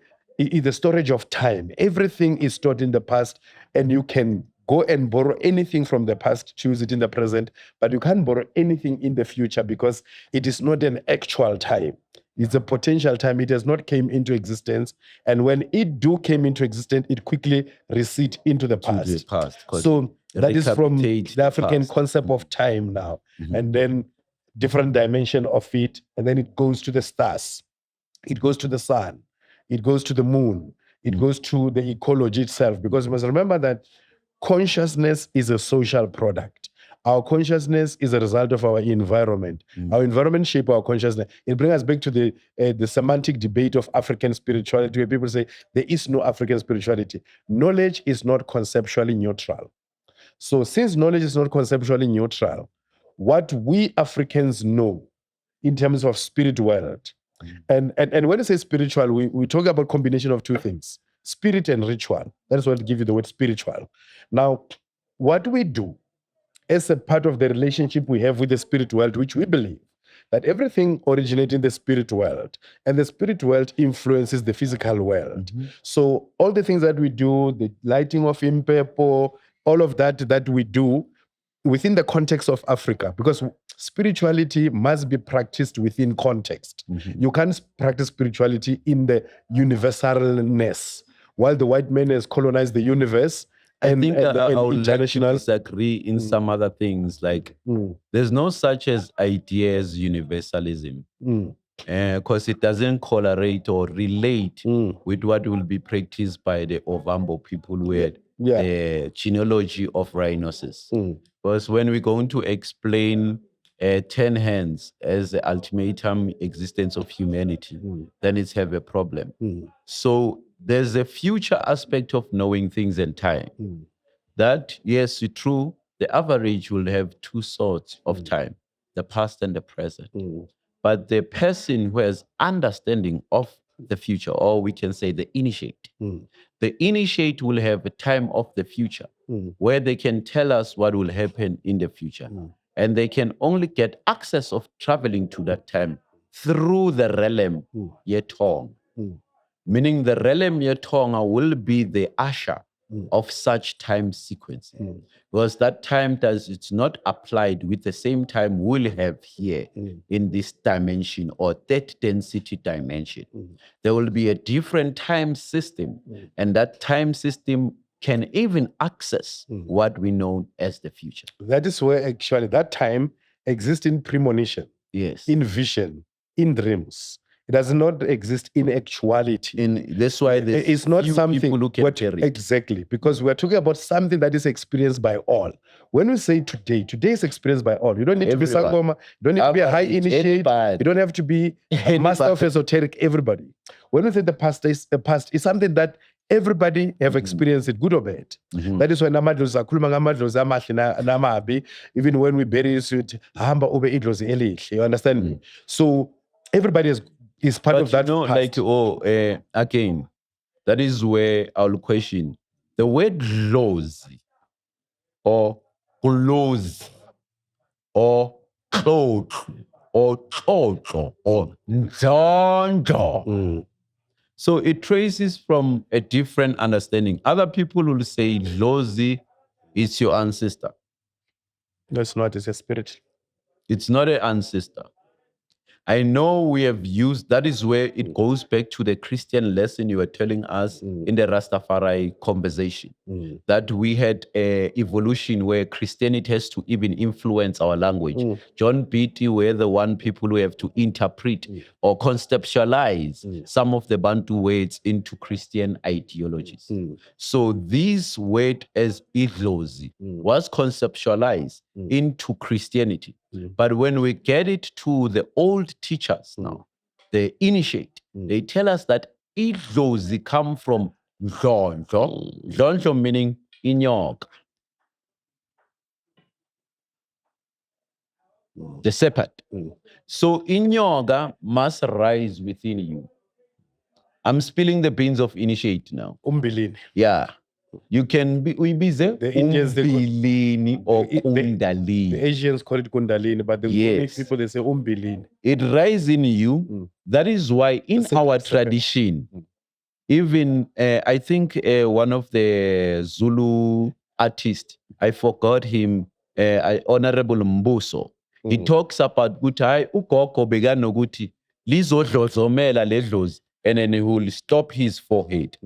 storage of time. Everything is stored in the past, and you can go and borrow anything from the past, choose it in the present, but you can't borrow anything in the future because it is not an actual time. It's a potential time. It has not came into existence. And when it do came into existence, it quickly recede into the past. So that is from the African concept of time now. And then different dimension of it. And then it goes to the stars. It goes to the sun. It goes to the moon. It goes to the ecology itself. Because you must remember that consciousness is a social product. Our consciousness is a result of our environment. Our environment shapes our consciousness. It brings us back to the semantic debate of African spirituality, where people say there is no African spirituality. Knowledge is not conceptually neutral. So since knowledge is not conceptually neutral, what we Africans know in terms of spirit world, and when I say spiritual, we talk about combination of two things, spirit and ritual. That is what give you the word spiritual. Now, what we do as a part of the relationship we have with the spirit world, which we believe that everything originates in the spirit world, and the spirit world influences the physical world. So all the things that we do, the lighting of impepo, all of that we do within the context of Africa, because spirituality must be practiced within context. You can't practice spirituality in the universalness. While the white man has colonized the universe, I think I would international like to disagree in some other things. Like there's no such as idea as universalism, because it doesn't correlate or relate with what will be practiced by the Ovambo people with the genealogy of rhinoceros. Because when we're going to explain 10 hands as the ultimatum existence of humanity, then it's have a problem. So there's a future aspect of knowing things and time. That, yes, it's true, the average will have two sorts of time, the past and the present. But the person who has understanding of the future, or we can say the initiate, the initiate will have a time of the future where they can tell us what will happen in the future. And they can only get access of traveling to that time through the realm Yetong. Meaning the realm Yetonga will be the usher of such time sequence. Because that time it's not applied with the same time we'll have here in this dimension or that density dimension. There will be a different time system, and that time system can even access what we know as the future. That is where actually that time exists in premonition, in vision, in dreams. It does not exist in actuality. That's why it's not something people who can carry. Exactly, because we're talking about something that is experienced by all. When we say today is experienced by all. You don't need to be Sangoma, you don't need to be a high initiate, you don't have to be a master of esoteric, everybody. When we say the past is something that everybody have experienced it, good or bad. That is why namadlozi akhuluma ngamadlozi amahle namabi, even when we bury it, hamba ube idlozi elihle. You understand me? So everybody is part of that. Like, again, that is where I'll question the word lozi or close or close or toto or nzonjo. So it traces from a different understanding. Other people will say lozi is your ancestor. No, it's not. It's a spirit. It's not an ancestor. I know we have used, that is where it goes back to the Christian lesson you were telling us in the Rastafari conversation, that we had an evolution where Christianity has to even influence our language. John Beatty were the one people who have to interpret or conceptualize some of the Bantu words into Christian ideologies. So this word as idlozi was conceptualized into Christianity. But when we get it to the old teachers now, the initiate, they tell us that idlozi come from dlondlo. Dlondlo meaning inyoka. The serpent. So inyoka must rise within you. I'm spilling the beans of initiate now. Umbilini. Yeah. You can be The Indians, they call- umbilini or The kundalini. Asians call it kundalini, but the Yes. people, they say umbilini. It rises in you. That is why in our tradition, even I think one of the Zulu artists, I forgot him, Honorable Mbuso. He talks about ukuthi hayi ugogo bekanokuthi lizodlozomela ledlozi, and then he will stop his forehead.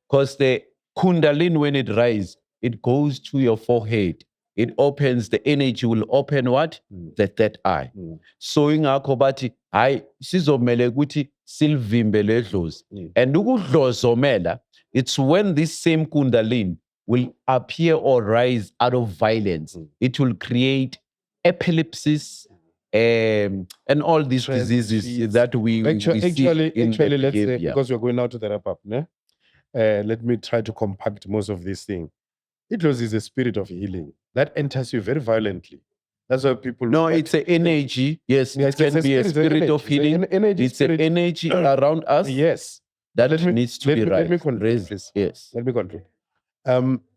Because the kundalini, when it rises, it goes to your forehead. It opens, the energy will open what? The third eye. So ingakho bathi hayi sizomele ukuthi silvimbe ledlozi. And ukudlozomela, it's when this same kundalini will appear or rise out of violence. It will create epilepsies and all these diseases that we see in the let's say, behavior. because we're going now to the wrap up, ne? Let me try to compact most of this thing. Idlozi is a spirit of healing that enters you very violently. That's why people. No, it's an energy. Yes, it can be a spirit of healing. It's an energy around us. Yes, that needs to be right. Let me conclude, please. Yes. Let me conclude.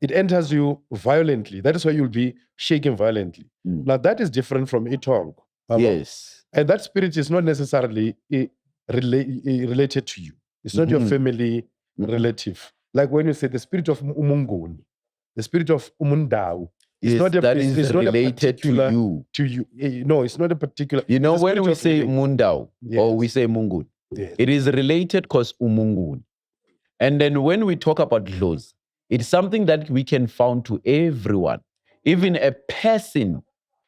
It enters you violently. That is why you'll be shaking violently. Now, that is different from itong. Yes. And that spirit is not necessarily related to you. It's not your family relative. Like when you say the spirit of umunguni, the spirit of umundau. It's Yes, not a, that it's, is it's not related to you. To you. No, it's not a particular. You know, it's a when spirit we of say healing. mundau or we say mungun, it is related because umungun. And then when we talk about laws, it's something that we can found to everyone. Even a person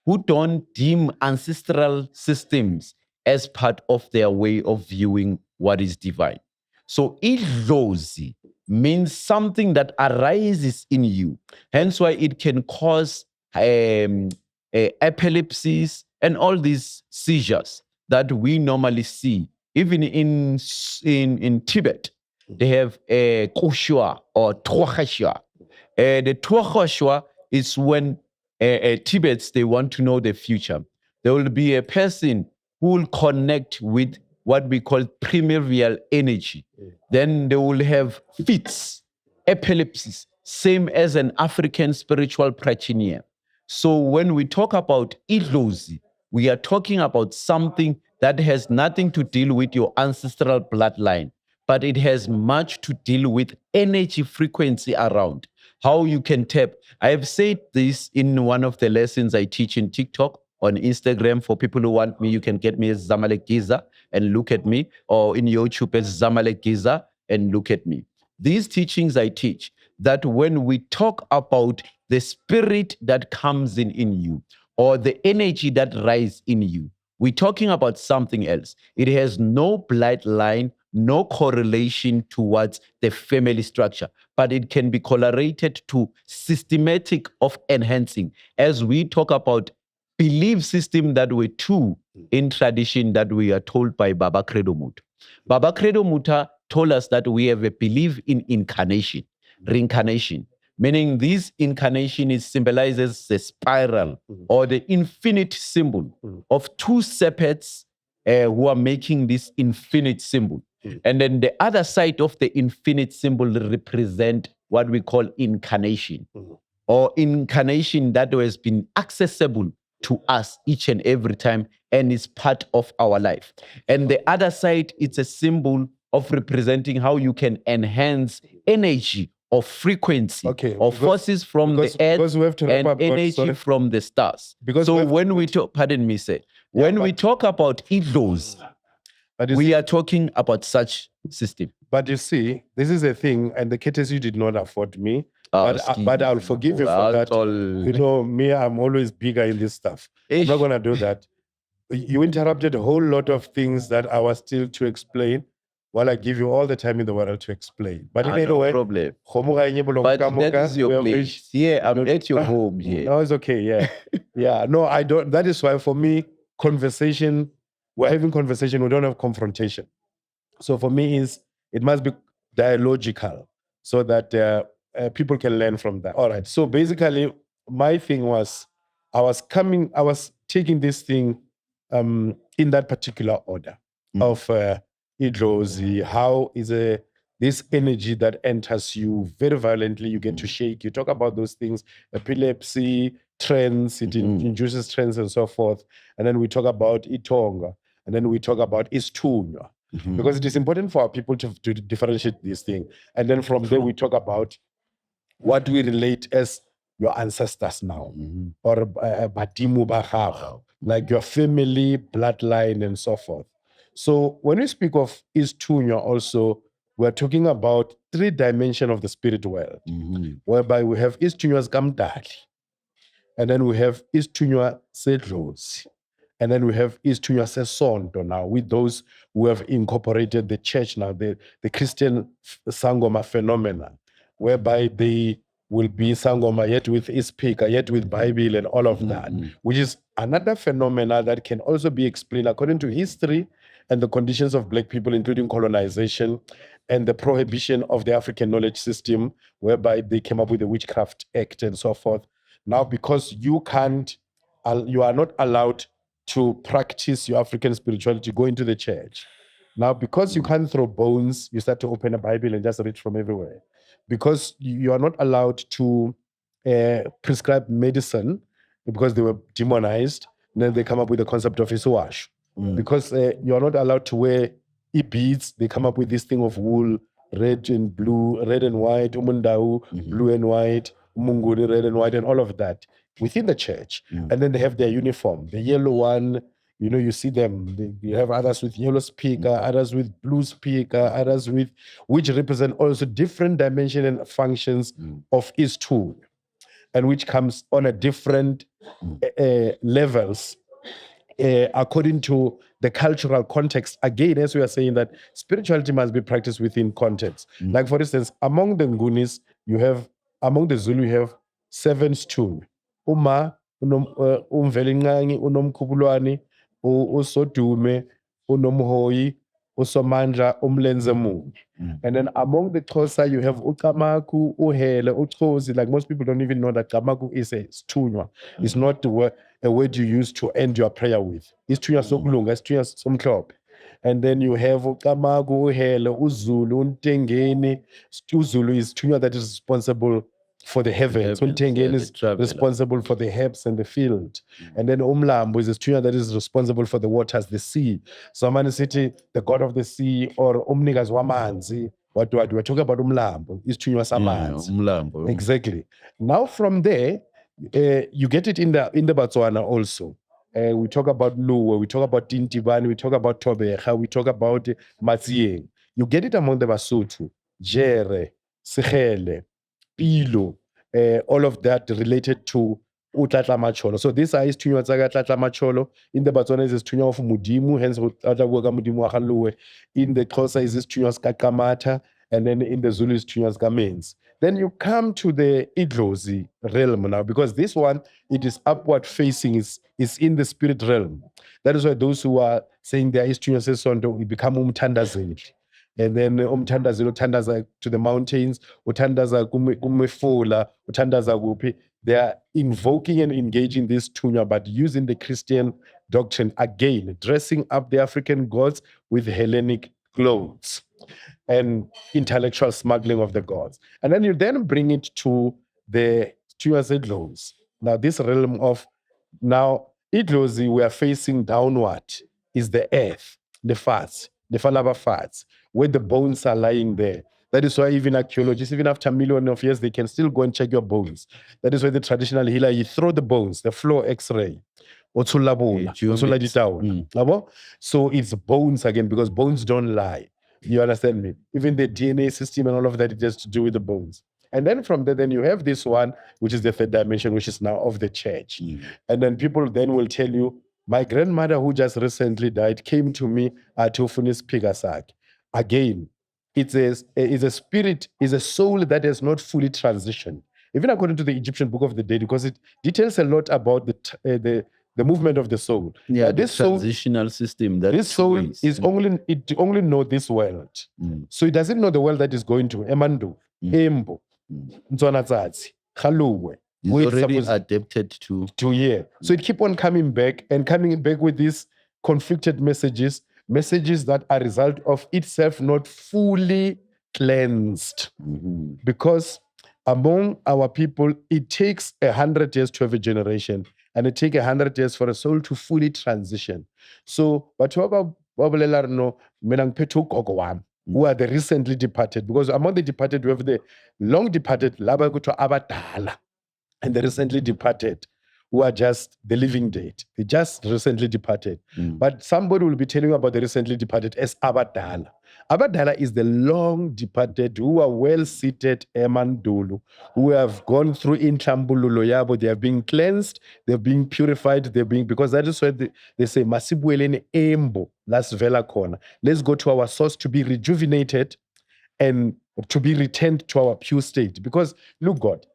who don't deem ancestral systems as part of their way of viewing what is divine. So idlozi means something that arises in you. Hence why it can cause epilepsies and all these seizures that we normally see. Even in Tibet, they have a kushua or tuachashua. The tuachashua is when Tibets, they want to know the future. There will be a person who will connect with what we call primordial energy. Then they will have fits, epilepsies, same as an African spiritual practitioner. So when we talk about idlozi, we are talking about something that has nothing to deal with your ancestral bloodline, but it has much to deal with energy frequency around, how you can tap. I have said this in one of the lessons I teach in TikTok, on Instagram. For people who want me, you can get me as Zamalek Giza and look at me, or in YouTube as Zamalek Giza and look at me. These teachings I teach, that when we talk about the spirit that comes in you, or the energy that rises in you, we're talking about something else. It has no bloodline, no correlation towards the family structure, but it can be correlated to systematic of enhancing. As we talk about belief system that were true in tradition that we are told by Baba Credo Muta. Baba Credo Muta told us that we have a belief in incarnation, reincarnation, meaning this incarnation symbolizes the spiral or the infinite symbol of two serpents who are making this infinite symbol. And then the other side of the infinite symbol represent what we call incarnation, or incarnation that has been accessible to us each and every time and is part of our life. And the other side, it's a symbol of representing how you can enhance energy or frequency or forces from the earth and energy from the stars. So when we talk, pardon me, sir, when we talk about idlos, we are talking about such system. But you see, this is a thing, and the courtesy did not afford me. But I'll forgive you for that. You know, me, I'm always bigger in this stuff. I'm not going to do that. You interrupted a whole lot of things that I was still to explain, while I give you all the time in the world to explain. But in any way, problem. But that is your place. Yeah, I'm at your home here. No, it's okay. Yeah. Yeah. No, I don't. That is why for me, conversation, we're having conversation, we don't have confrontation. So for me, is It must be dialogical so that people can learn from that. All right. So basically, my thing was I was taking this thing in that particular order of idlozi. How is this energy that enters you very violently, you get to shake. You talk about those things, epilepsy, trance, it induces trance and so forth. And then we talk about itonga, and then we talk about istunya. Because it is important for our people to differentiate this thing. And then from there, we talk about what we relate as your ancestors now, or batimu ba, like your family, bloodline, and so forth. So when we speak of istunya also, we're talking about 3 dimensions of the spirit world, whereby we have istunya kamdali, and then we have istunya sedlozi, and then we have istunya sesonto now, with those who have incorporated the church now, the Christian Sangoma phenomena, whereby they will be Sangoma yet with speaker, yet with Bible and all of that, which is another phenomena that can also be explained according to history and the conditions of Black people, including colonization and the prohibition of the African knowledge system, whereby they came up with the Witchcraft Act and so forth. Now, because you are not allowed to practice your African spirituality, go into the church. Now, because you can't throw bones, you start to open a Bible and just read from everywhere. Because you are not allowed to prescribe medicine because they were demonized, and then they come up with the concept of isuwash. Because you are not allowed to wear beads, they come up with this thing of wool, red and blue, red and white, umundau, blue and white, umunguni, red and white, and all of that within the church. And then they have their uniform, the yellow one. You see them. You have others with yellow speaker, others with blue speaker, others with, which represent also different dimensions and functions of Istu, and which comes on a different levels according to the cultural context. Again, as we are saying, that spirituality must be practiced within context. Like, for instance, among the Ngunis, among the Zulu, you have 7 stew. Uma, umvelingangi, unomkhubulwani, usodume, unomhoyi, usomandla, umlenze. And then among the Xhosa, you have ukamaku, uhele, uchozi. Like, most people don't even know that kamaku is a stunywa. It's not a word you use to end your prayer with. It's tunya sokulunga, it's tunya somklop. And then you have ukamaku, uhele, uzulu, untengeni. Uzulu is tunya that is responsible for the heavens. Untengeni is responsible for the herbs and the field. And then umlambo is a tunya that is responsible for the waters, the sea. Samani City, the god of the sea, or umnikas wamanzi. What we're talking about umlambo is tunya samanzi. Exactly. Now from there, you get it in the Botswana also. We talk about Luwa, we talk about Tintibani, we talk about Tobeja, we talk about Matsieng. You get it among the Basotho, Jere, Segele, Pilo, all of that related to Utlatla Macholo. So this is Tunya Tlatla Macholo. In the Botswana is Tunya of Mudimu, hence Utlatla Mudimu Ahaluwe. In the Xhosa is Tunya Kakamata, and then in the Zulu is Tunya Gamens. Then you come to the Idlozi realm now, because this one, it is upward facing, is in the spirit realm. That is why those who are saying there is Tunya Sesondo, we become umthandazeli. And then umthandazeli, uthandaza to the mountains, uthandaza kumefula, uthandaza kuphi. They are invoking and engaging this Tunya, but using the Christian doctrine again, dressing up the African gods with Hellenic clothes and intellectual smuggling of the gods. And then you then bring it to the Idlos. Now, this realm of, now, Idlozi, we are facing downward, is the earth, the fats, the falaba fats, where the bones are lying there. That is why even archaeologists, even after millions of years, they can still go and check your bones. That is why the traditional healer, you throw the bones, the floor x-ray. So it's bones again, because bones don't lie. You understand me? Even the DNA system and all of that, it has to do with the bones. And then from there, then you have this one, which is the 3rd dimension, which is now of the church. And then people then will tell you, my grandmother who just recently died came to me at Ufunis Pigasak. Again, it's a spirit, is a soul that has not fully transitioned. Even according to the Egyptian Book of the Dead, because it details a lot about the the movement of the soul. Yeah, This the transitional system. This soul is only know this world. So it doesn't know the world that is going to Emandu, Embo, Nzonatsazi, Khaluwe. It's already adapted to here. So it keep on coming back with these conflicted messages that are a result of itself not fully cleansed. Because among our people, it takes 100 years to have a generation, and it takes 100 years for a soul to fully transition. So, but who are the recently departed? Because among the departed, we have the long departed, abadala, and the recently departed, who are just the living dead. They just recently departed. But somebody will be telling you about the recently departed as abadala. Abadala is the long departed who are well seated emandulu, who have gone through intlambululo yabo. They have been cleansed, they've been purified, because that is why they say masibweleni embo las vela corner. Let's go to our source to be rejuvenated and to be returned to our pure state. Because look, God,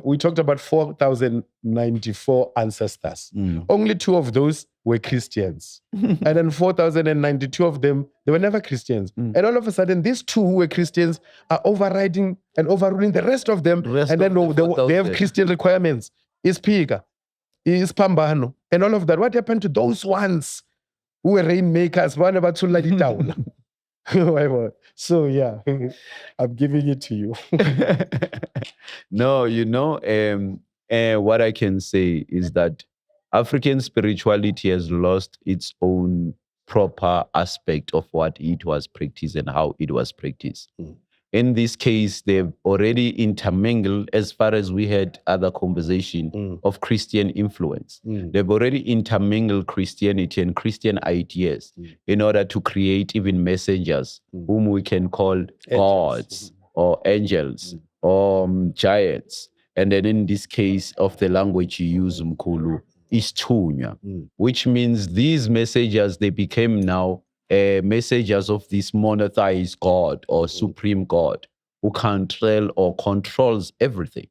we talked about 4,094 ancestors. Only 2 of those were Christians. And then 4,092 of them, they were never Christians. And all of a sudden, these 2 who were Christians are overriding and overruling the rest of them. And then they have Christian requirements. Is Piga, is Pambano, and all of that. What happened to those ones who were rainmakers? One about to let it down. So yeah, I'm giving it to you. No, what I can say is that African spirituality has lost its own proper aspect of what it was practiced and how it was practiced. In this case, they've already intermingled, as far as we had other conversation of Christian influence. They've already intermingled Christianity and Christian ideas in order to create even messengers whom we can call gods or angels or giants. And then in this case of the language you use, Mkulu, is Tunya, which means these messengers, they became now messengers of this monotheist God or supreme God who control or controls everything.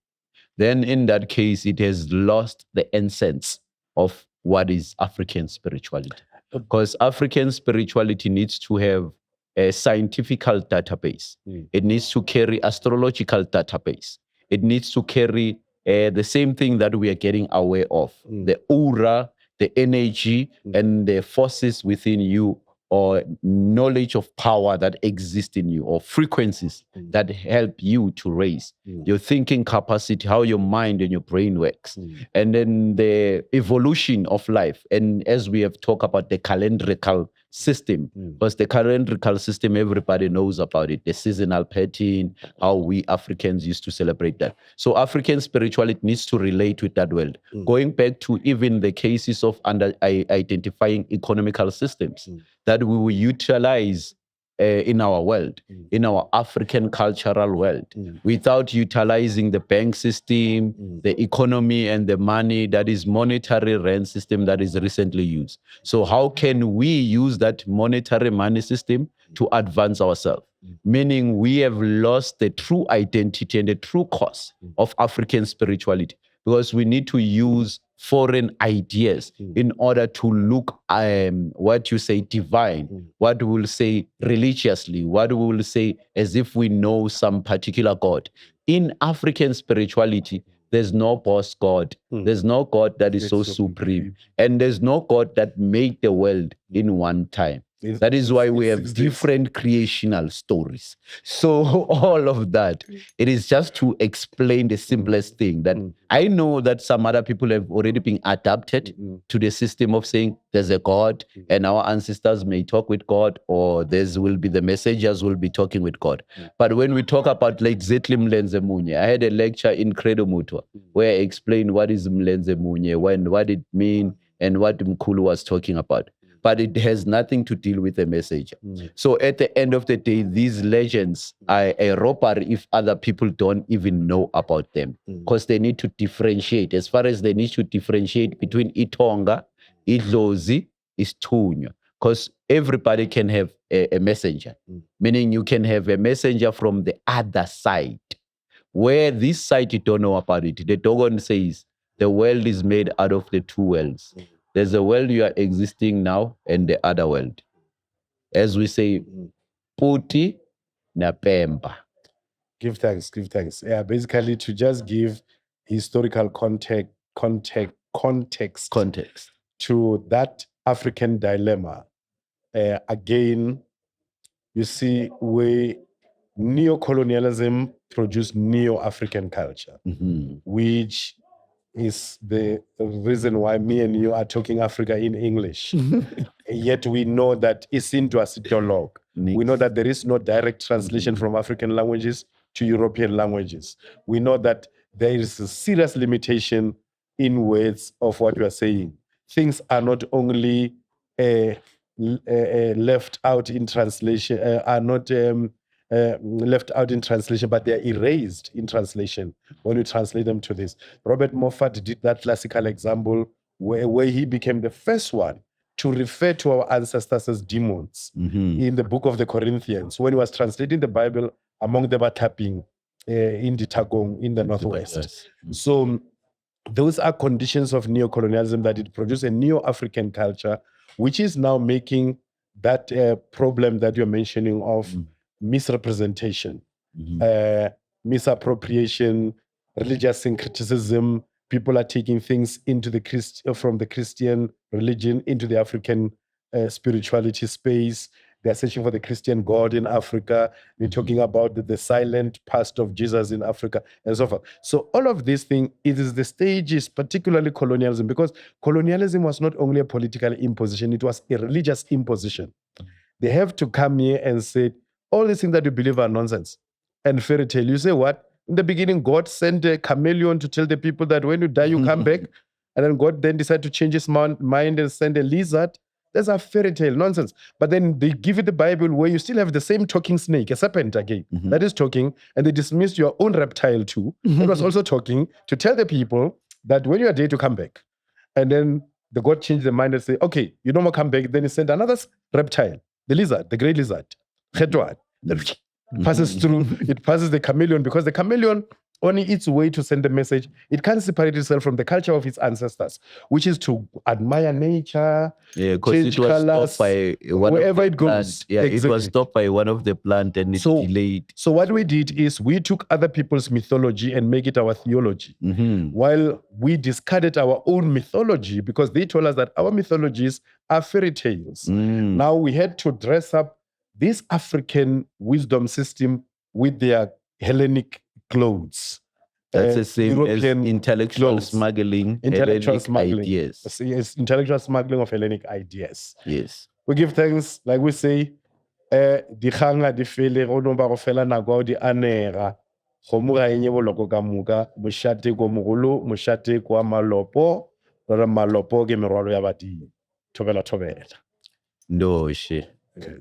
Then in that case, it has lost the essence of what is African spirituality. Because African spirituality needs to have a scientific database. It needs to carry astrological database. It needs to carry the same thing that we are getting aware of, the aura, the energy, and the forces within you, or knowledge of power that exists in you, or frequencies that help you to raise your thinking capacity, how your mind and your brain works. And then the evolution of life. And as we have talked about the calendrical system, because the calendrical system, everybody knows about it, the seasonal pattern, how we Africans used to celebrate that. So African spirituality needs to relate with that world. Going back to even the cases of identifying economical systems that we will utilize in our world, in our African cultural world, without utilizing the bank system, the economy and the money that is monetary rent system that is recently used. So how can we use that monetary money system to advance ourselves? Meaning we have lost the true identity and the true cause of African spirituality, because we need to use foreign ideas in order to look what you say divine, what we will say religiously, what we will say as if we know some particular God. In African spirituality, there's no boss God. There's no God that is so supreme. And there's no God that made the world in one time. That is why we have different creational stories. So all of that, it is just to explain the simplest thing, that I know that some other people have already been adapted to the system of saying there's a God and our ancestors may talk with God, or the messengers will be talking with God. But when we talk about like Zetli Mlenze Munye, I had a lecture in Credo Mutwa where I explained what is Mlenze Munye, what it means, and what Mkulu was talking about. But it has nothing to deal with the messenger. So at the end of the day, these legends are a robbery if other people don't even know about them, because they need to differentiate. As far as they need to differentiate between Itonga, Idlozi, Istunya, because everybody can have a messenger, meaning you can have a messenger from the other side, where this side you don't know about it. The Dogon says, the world is made out of the two worlds. There's a world you are existing now and the other world. As we say, Puti na Pemba. Give thanks. Yeah, basically to just give historical context to that African dilemma. Again, you see, where neo-colonialism produced neo-African culture, which is the reason why me and you are talking Africa in English. Yet we know that it's into a dialogue. We know that there is no direct translation from African languages to European languages. We know that there is a serious limitation in words of what we are saying. Things are not only left out in translation, left out in translation, but they are erased in translation when you translate them to this. Robert Moffat did that classical example where he became the first one to refer to our ancestors as demons in the book of the Corinthians, when he was translating the Bible among the Bataping in the Dogon in the Northwest. Yes. So those are conditions of neo-colonialism that it produced a neo-African culture, which is now making that problem that you're mentioning of misrepresentation, misappropriation, religious syncretism. People are taking things into the from the Christian religion into the African spirituality space. They're searching for the Christian God in Africa. They're talking about the silent past of Jesus in Africa and so forth. So all of these things, it is the stages, particularly colonialism, because colonialism was not only a political imposition, it was a religious imposition. They have to come here and say, all these things that you believe are nonsense and fairy tale. You say what? In the beginning, God sent a chameleon to tell the people that when you die, you come back. And then God then decided to change his mind and send a lizard. That's a fairy tale, nonsense. But then they give you the Bible where you still have the same talking snake, a serpent again, that is talking, and they dismissed your own reptile too. It was also talking to tell the people that when you are dead, you come back. And then the God changed the mind and say, okay, you don't want to come back. Then he sent another reptile, the lizard, the great lizard. It passes through, it passes the chameleon, because the chameleon on its way to send a message, it can't separate itself from the culture of its ancestors, which is to admire nature, change colors, wherever it goes. Yeah, exactly. It was stopped by one of the plant and it's delayed. So what we did is we took other people's mythology and make it our theology, while we discarded our own mythology because they told us that our mythologies are fairy tales. Now we had to dress up this African wisdom system with their Hellenic clothes. That's the same European as intellectual smuggling, ideas. Yes, intellectual smuggling of Hellenic ideas. Yes. We give thanks, like we say, di khanga di fele go no ba go fela nako di anega go mo ga enye boloko ka muka moshate go mogolo moshate kwa malopo re malopo ke merwalo ya badimo thobela no she Okay.